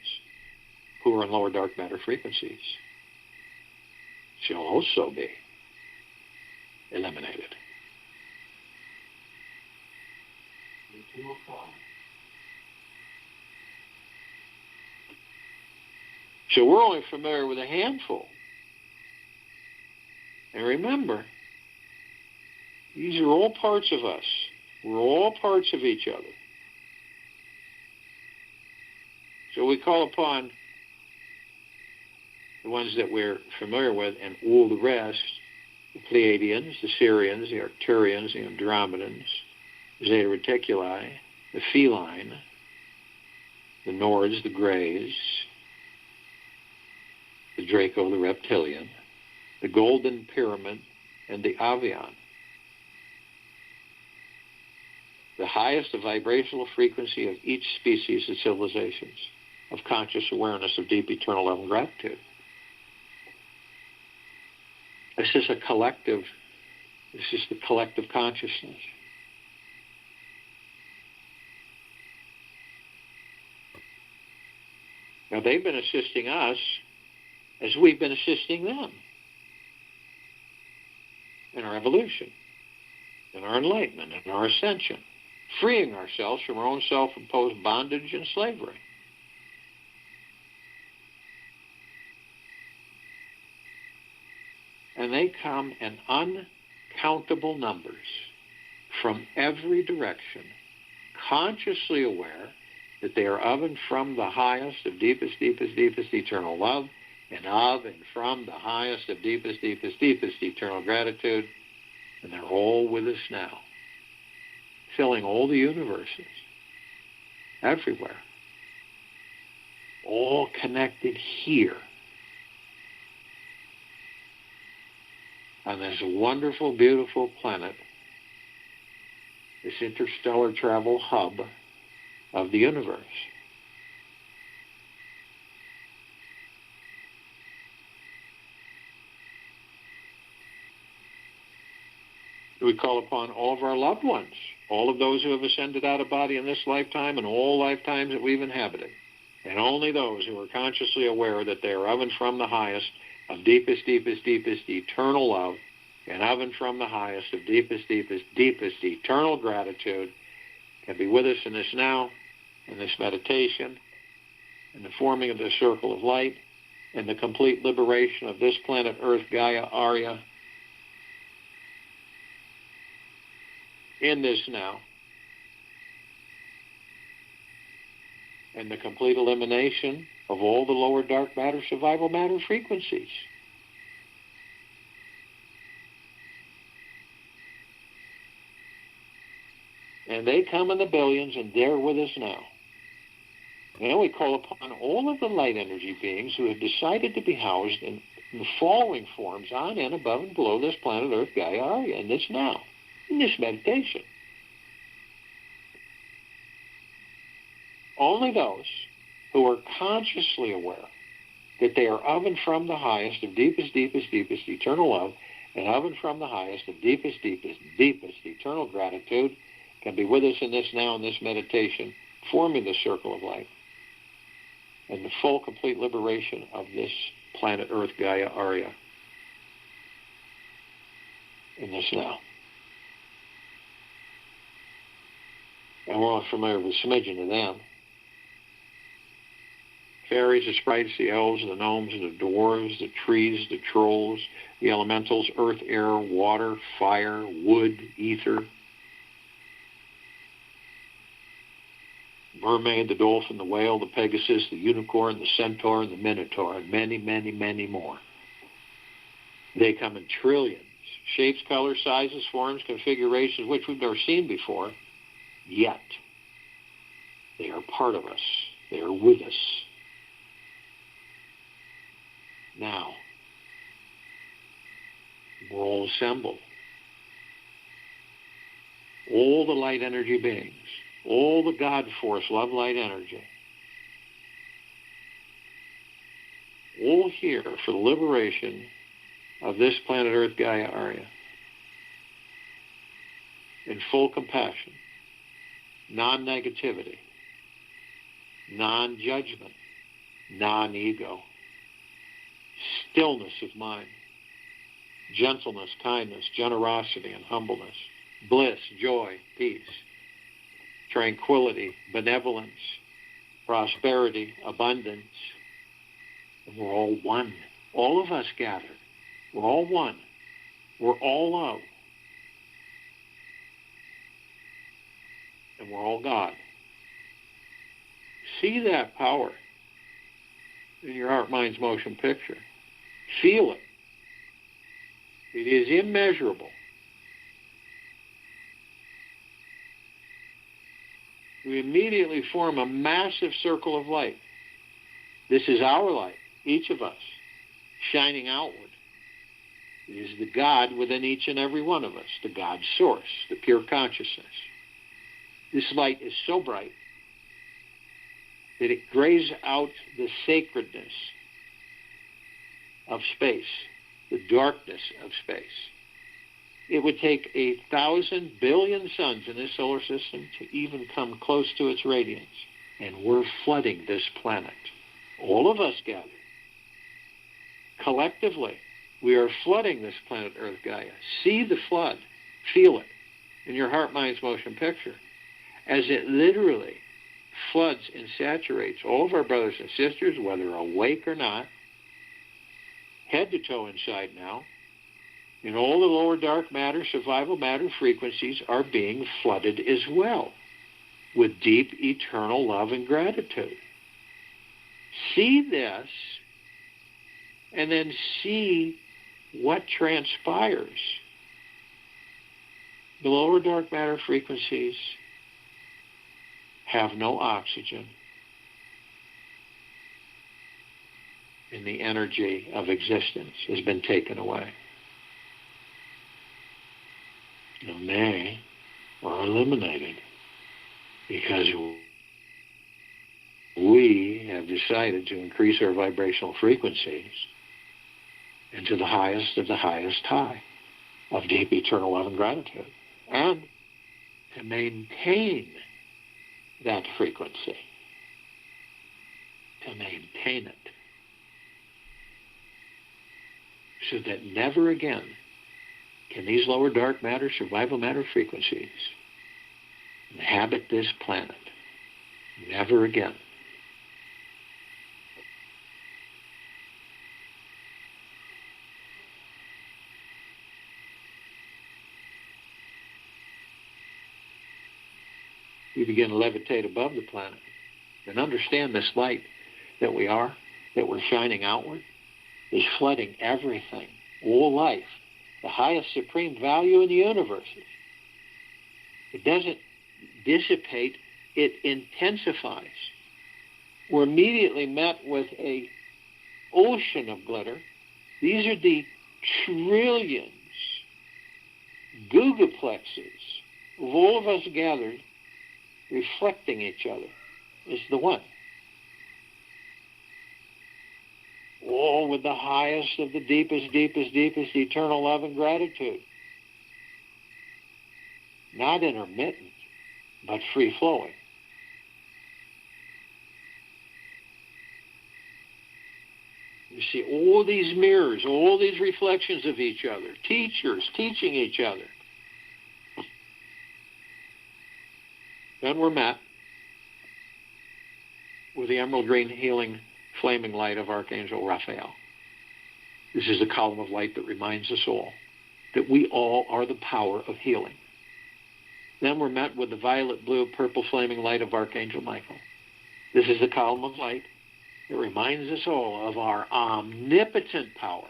S1: who are in lower dark matter frequencies shall also be eliminated. So we're only familiar with a handful. And remember, these are all parts of us. We're all parts of each other. So we call upon the ones that we're familiar with, and all the rest, the Pleiadians, the Sirians, the Arcturians, the Andromedans, the Zeta Reticuli, the Feline, the Nords, the Greys, the Draco, the Reptilian, the Golden Pyramid, and the Avian. The highest of vibrational frequency of each species of civilizations, of conscious awareness of deep eternal love and gratitude. This is the collective consciousness. Now, they've been assisting us as we've been assisting them in our evolution, in our enlightenment, in our ascension, freeing ourselves from our own self-imposed bondage and slavery. And they come in uncountable numbers from every direction, consciously aware that they are of and from the highest of deepest, deepest, deepest eternal love, and of and from the highest of deepest, deepest, deepest eternal gratitude. And they're all with us now, filling all the universes, everywhere, all connected here on this wonderful, beautiful planet, this interstellar travel hub of the universe. We call upon all of our loved ones, all of those who have ascended out of body in this lifetime and all lifetimes that we've inhabited, and only those who are consciously aware that they are of and from the highest of deepest, deepest, deepest eternal love, and of and from the highest of deepest, deepest, deepest eternal gratitude, can be with us in this now, in this meditation, in the forming of the circle of light, in the complete liberation of this planet Earth, Gaia, Arya, in this now, and the complete elimination of all the lower dark matter, survival matter frequencies. And they come in the billions, and they're with us now. And we call upon all of the light energy beings who have decided to be housed in the following forms on and above and below this planet Earth, Gaia, Arya, in this now, in this meditation. Only those who are consciously aware that they are of and from the highest of deepest, deepest, deepest eternal love, and of and from the highest of deepest, deepest, deepest eternal gratitude, can be with us in this now, in this meditation, forming the circle of light, and the full, complete liberation of this planet Earth, Gaia, Arya, in this now. And we're all familiar with a smidgen of them. fairies, the sprites, the elves, the gnomes, the dwarves, the trees, the trolls, the elementals, earth, air, water, fire, wood, ether, mermaid, the dolphin, the whale, the pegasus, the unicorn, the centaur, and the minotaur, and many, many, many more. They come in trillions, shapes, colors, sizes, forms, configurations, which we've never seen before, yet they are part of us. They are with us. Now, we're all assembled. All the light energy beings, all the God force, love, light energy, all here for the liberation of this planet Earth Gaia area in full compassion, non-negativity, non-judgment, non-ego, stillness of mind, gentleness, kindness, generosity, and humbleness, bliss, joy, peace, tranquility, benevolence, prosperity, abundance. And we're all one. All of us gathered. We're all one. We're all love. And we're all God. See that power in your heart, mind's motion picture. Feel it. It is immeasurable. We immediately form a massive circle of light. This is our light, each of us, shining outward. It is the God within each and every one of us, the God source, the pure consciousness. This light is so bright that it grays out the sacredness of space, the darkness of space. It would take 1,000 billion suns in this solar system to even come close to its radiance. And we're flooding this planet. All of us gathered. Collectively, we are flooding this planet Earth Gaia. See the flood. Feel it in your heart, mind's motion picture. As it literally floods and saturates all of our brothers and sisters, whether awake or not, head to toe inside now. And all the lower dark matter, survival matter frequencies are being flooded as well with deep, eternal love and gratitude. See this, and then see what transpires. The lower dark matter frequencies have no oxygen, and the energy of existence has been taken away. And they are eliminated because we have decided to increase our vibrational frequencies into the highest of the highest high of deep eternal love and gratitude, and to maintain that frequency, to maintain it, so that never again can these lower dark matter, survival matter frequencies inhabit this planet. Never again. We begin to levitate above the planet and understand this light that we are, that we're shining outward, is flooding everything, all life, the highest supreme value in the universe. It doesn't dissipate, it intensifies. We're immediately met with an ocean of glitter. These are the trillions, gigaplexes of all of us gathered, reflecting each other as the one. All with the highest of the deepest, deepest, deepest eternal love and gratitude. Not intermittent, but free-flowing. You see all these mirrors, all these reflections of each other, teachers teaching each other. Then we're met with the emerald green healing flaming light of Archangel Raphael. This is a column of light that reminds us all that we all are the power of healing. Then we're met with the violet, blue, purple flaming light of Archangel Michael. This is a column of light that reminds us all of our omnipotent power,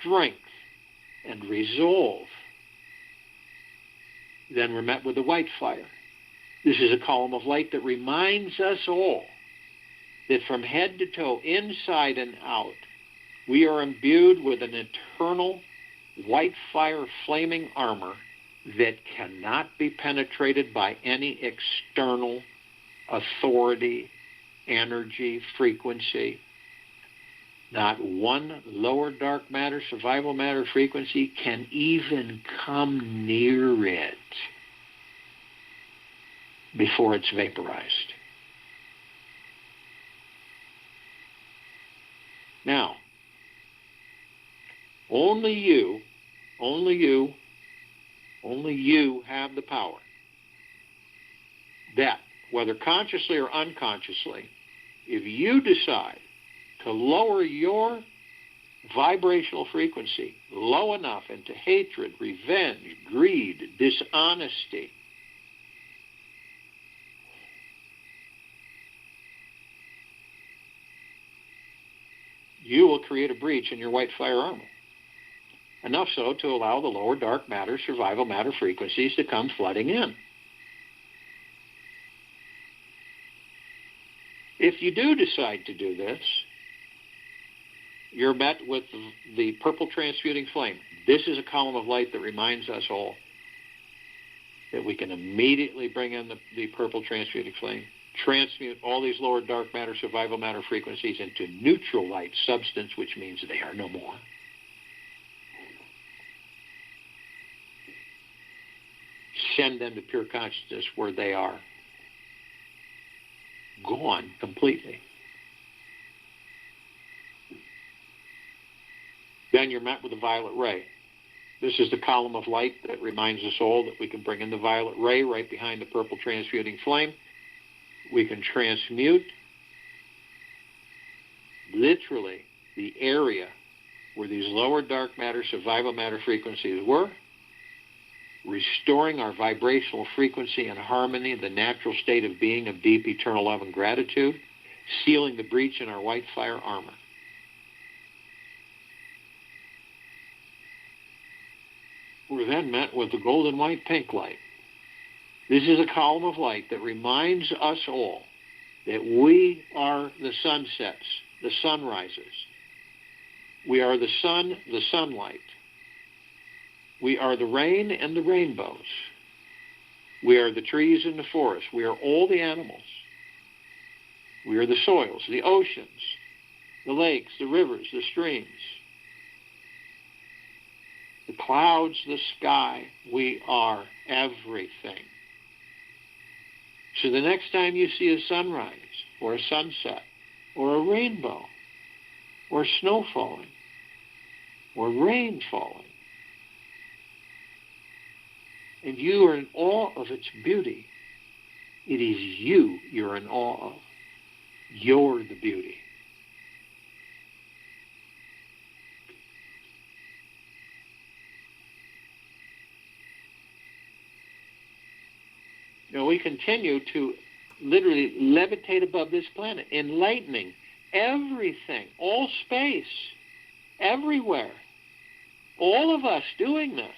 S1: strength, and resolve. Then we're met with the white fire. This is a column of light that reminds us all that from head to toe, inside and out, we are imbued with an eternal white fire flaming armor that cannot be penetrated by any external authority, energy, frequency. Not one lower dark matter, survival matter frequency can even come near it before it's vaporized. Now, only you have the power that, whether consciously or unconsciously, if you decide to lower your vibrational frequency low enough into hatred, revenge, greed, dishonesty, you will create a breach in your white fire armor. Enough so to allow the lower dark matter, survival matter frequencies to come flooding in. If you do decide to do this, you're met with the purple transmuting flame. This is a column of light that reminds us all that we can immediately bring in the purple transmuting flame, transmute all these lower dark matter, survival matter frequencies into neutral light substance, which means they are no more. Send them to pure consciousness where they are gone completely. Then you're met with the violet ray. This is the column of light that reminds us all that we can bring in the violet ray right behind the purple transmuting flame. We can transmute literally the area where these lower dark matter, survival matter frequencies were, restoring our vibrational frequency and harmony, the natural state of being of deep eternal love and gratitude, sealing the breach in our white fire armor. We're then met with the golden white pink light. This is a column of light that reminds us all that we are the sunsets, the sunrises. We are the sun, the sunlight. We are the rain and the rainbows. We are the trees and the forests. We are all the animals. We are the soils, the oceans, the lakes, the rivers, the streams, the clouds, the sky. We are everything. So the next time you see a sunrise or a sunset or a rainbow or snow falling or rain falling, and you are in awe of its beauty, it is you you're in awe of. You're the beauty. Now we continue to literally levitate above this planet, enlightening everything, all space, everywhere. All of us doing this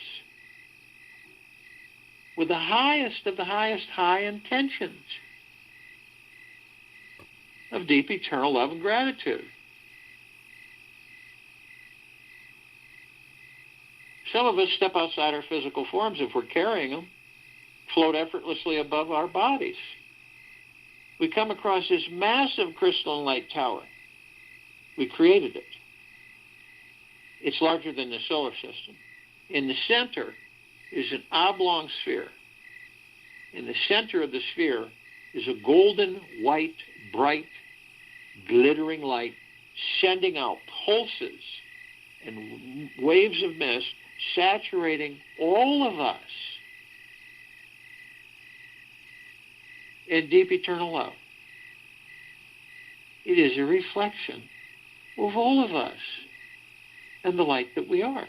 S1: with the highest of the highest high intentions of deep eternal love and gratitude. Some of us step outside our physical forms if we're carrying them, float effortlessly above our bodies. We come across this massive crystalline light tower. We created it. It's larger than the solar system. In the center is an oblong sphere. In the center of the sphere is a golden, white, bright, glittering light sending out pulses and waves of mist, saturating all of us in deep eternal love. It is a reflection of all of us and the light that we are.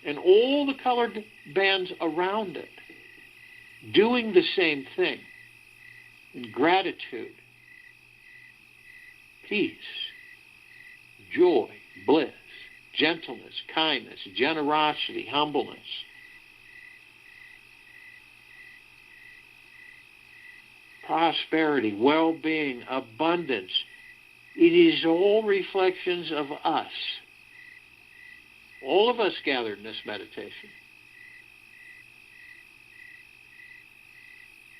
S1: And all the colored bands around it doing the same thing in gratitude, peace, joy, bliss, gentleness, kindness, generosity, humbleness. Prosperity, well-being, abundance. It is all reflections of us. All of us gathered in this meditation.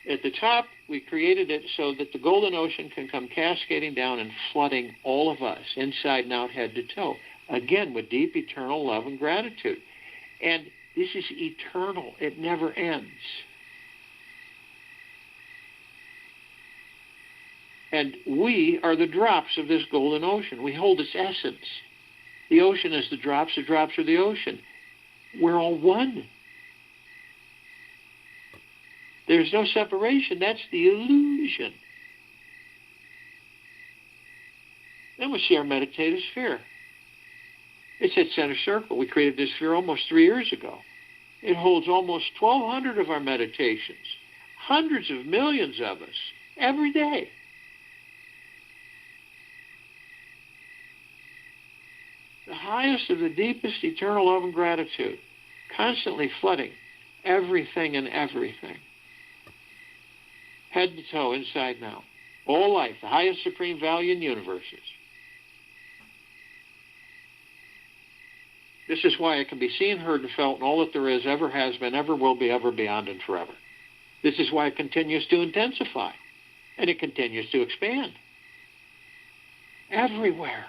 S1: At the top, we created it so that the golden ocean can come cascading down and flooding all of us, inside and out, head to toe. Again, with deep, eternal love and gratitude. And this is eternal. It never ends. And we are the drops of this golden ocean. We hold its essence. The ocean is the drops are the ocean. We're all one. There's no separation. That's the illusion. Then we see our meditative sphere. It's at center circle. We created this sphere almost 3 years ago. It holds almost 1,200 of our meditations, hundreds of millions of us, every day. The highest of the deepest eternal love and gratitude, constantly flooding everything and everything. Head to toe, inside and out. All life, the highest supreme value in universes. This is why it can be seen, heard, and felt in all that there is, ever has been, ever will be, ever beyond, and forever. This is why it continues to intensify, and it continues to expand. Everywhere.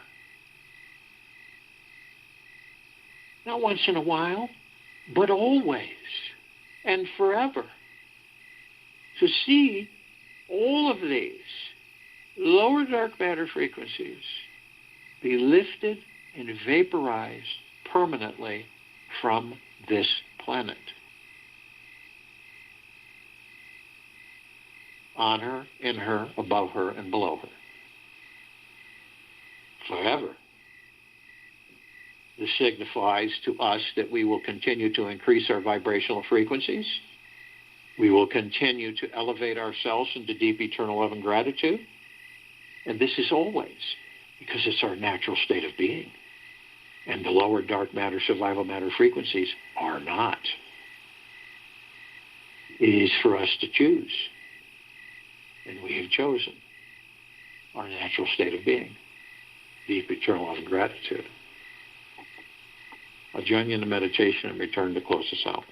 S1: Not once in a while, but always and forever. To see all of these lower dark matter frequencies be lifted and vaporized permanently from this planet. On her, in her, above her, and below her. Forever. This signifies to us that we will continue to increase our vibrational frequencies. We will continue to elevate ourselves into deep eternal love and gratitude. And this is always, because it's our natural state of being. And the lower dark matter, survival matter frequencies are not. It is for us to choose. And we have chosen our natural state of being, deep eternal love and gratitude. I'll join you in the meditation and return to close us out.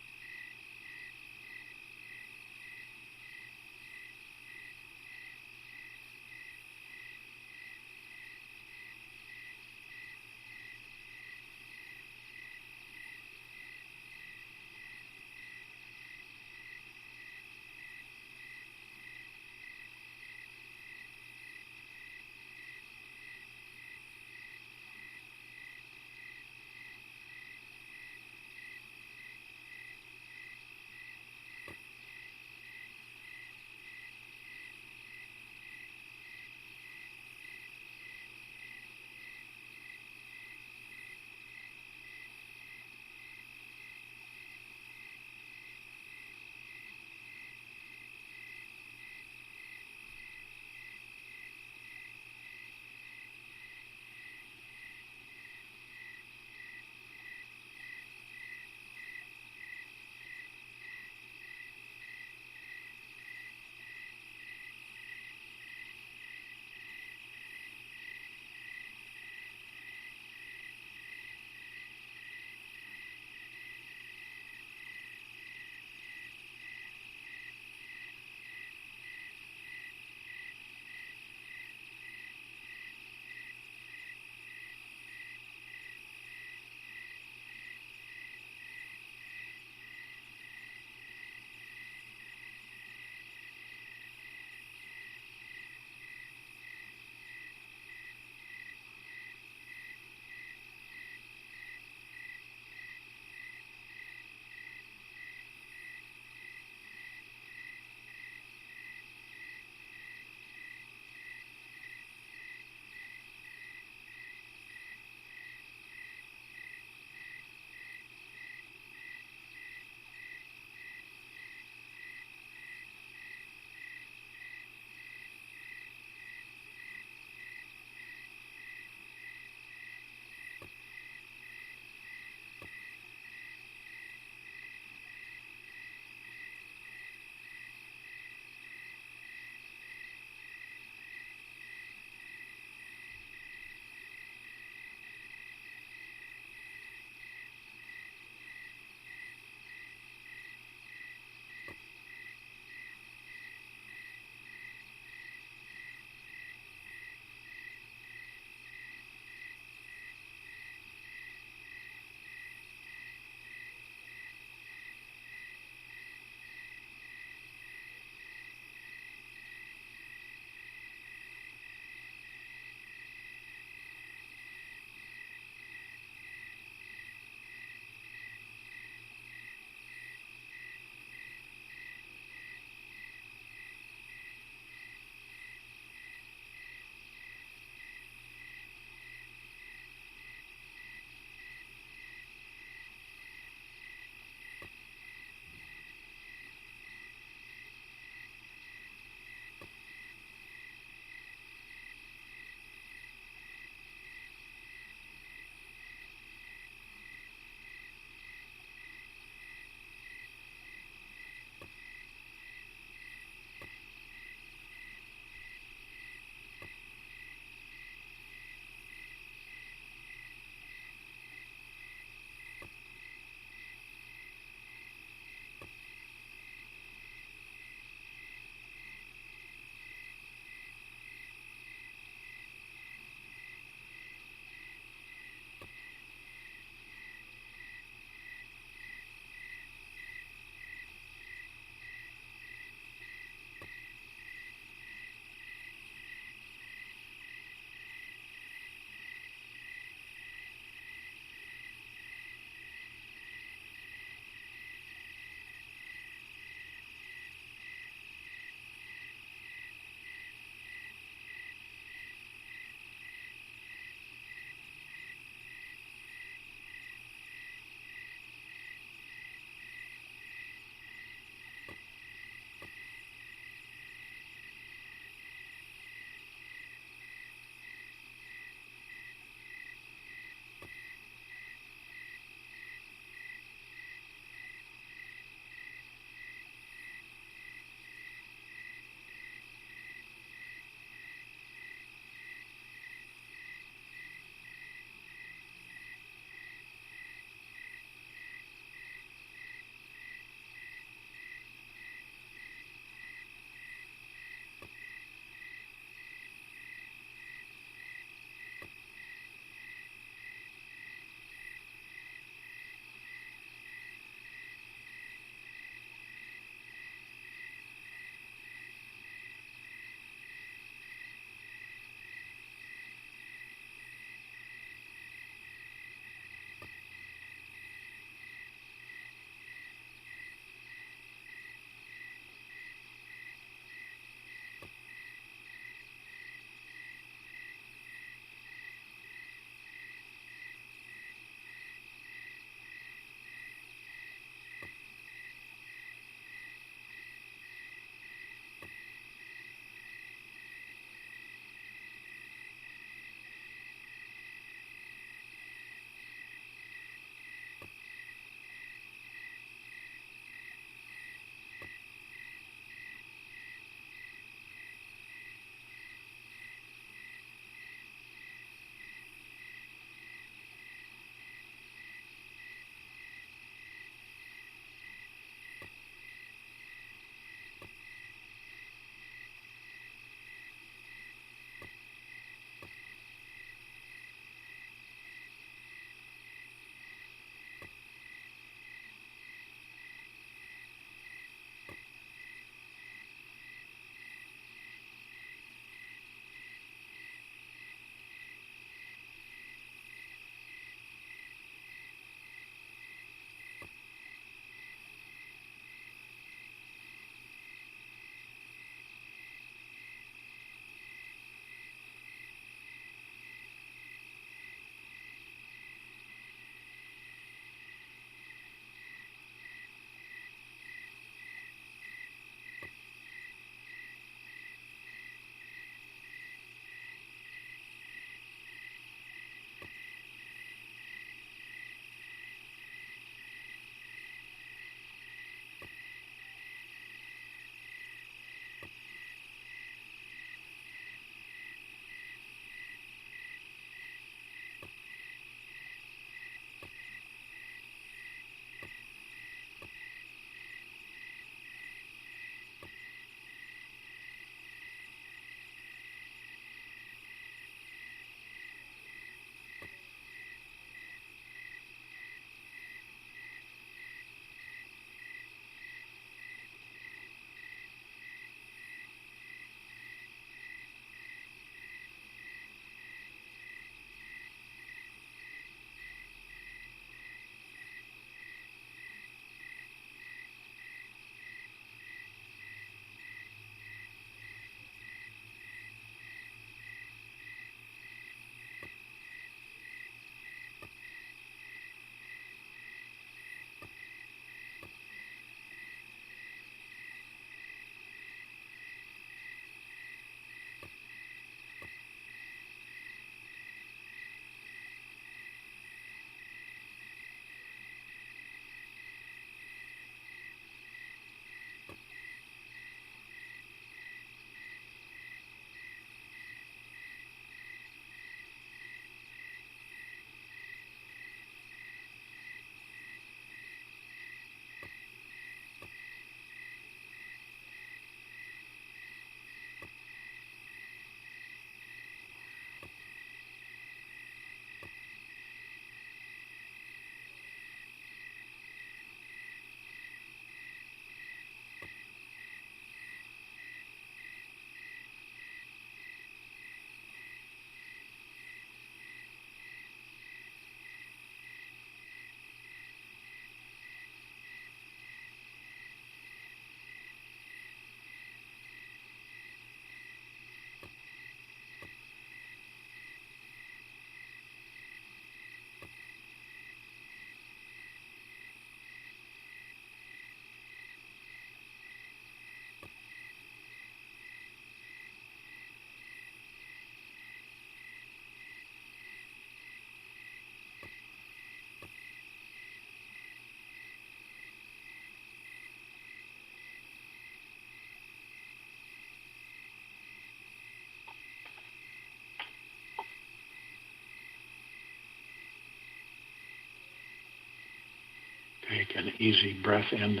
S1: An easy breath in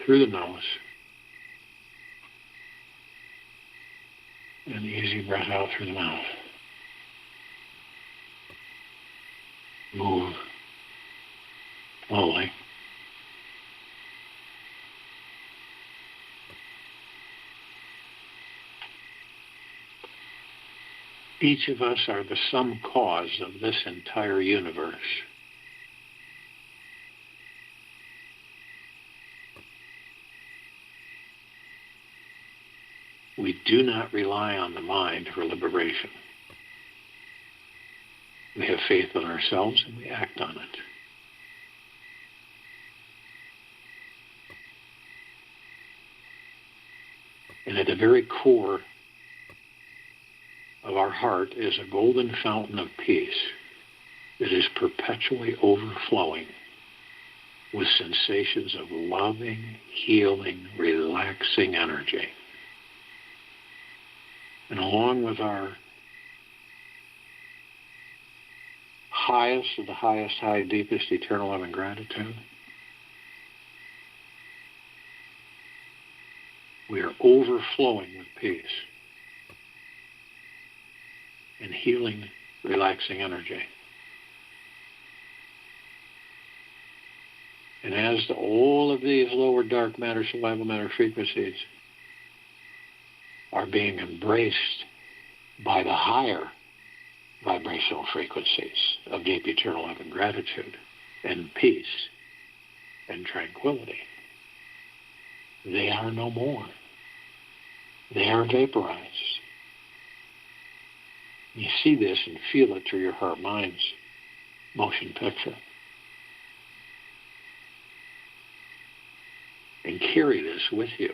S1: through the nose. An easy breath out through the mouth. Move slowly. Each of us are the sum cause of this entire universe. We do not rely on the mind for liberation. We have faith in ourselves and we act on it. And at the very core of our heart is a golden fountain of peace that is perpetually overflowing with sensations of loving, healing, relaxing energy. And along with our highest of the highest, high, deepest, eternal love and gratitude, we are overflowing with peace and healing, relaxing energy. And as all of these lower dark matter, survival matter frequencies are being embraced by the higher vibrational frequencies of deep eternal love and gratitude and peace and tranquility, they are no more. They are vaporized. You see this and feel it through your heart-mind's motion picture. And carry this with you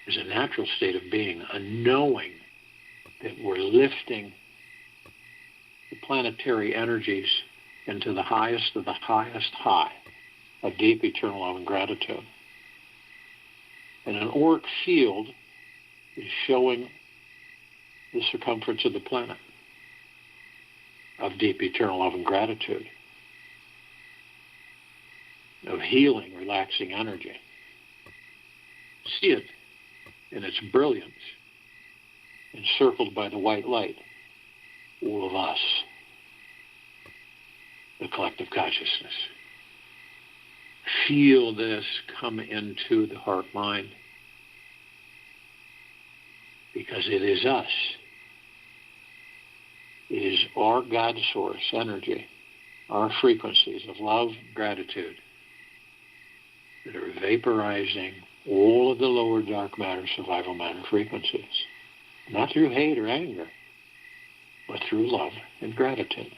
S1: as a natural state of being, a knowing that we're lifting the planetary energies into the highest of the highest high of deep eternal love and gratitude. And an auric field is showing the circumference of the planet of deep eternal love and gratitude, of healing, relaxing energy. See it in its brilliance, encircled by the white light, all of us, the collective consciousness. Feel this come into the heart-mind, because it is us. It is our God source energy, our frequencies of love, gratitude, that are vaporizing all of the lower dark matter, survival matter frequencies. Not through hate or anger, but through love and gratitude.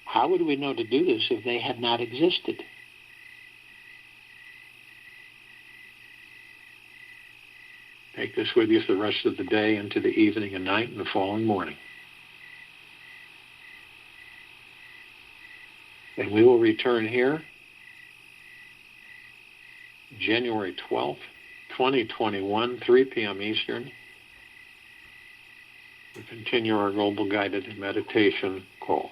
S1: How would we know to do this if they had not existed? Take this with you for the rest of the day, into the evening and night and the following morning. And we will return here January 12th, 2021, 3 p.m. Eastern, to continue our global guided meditation call.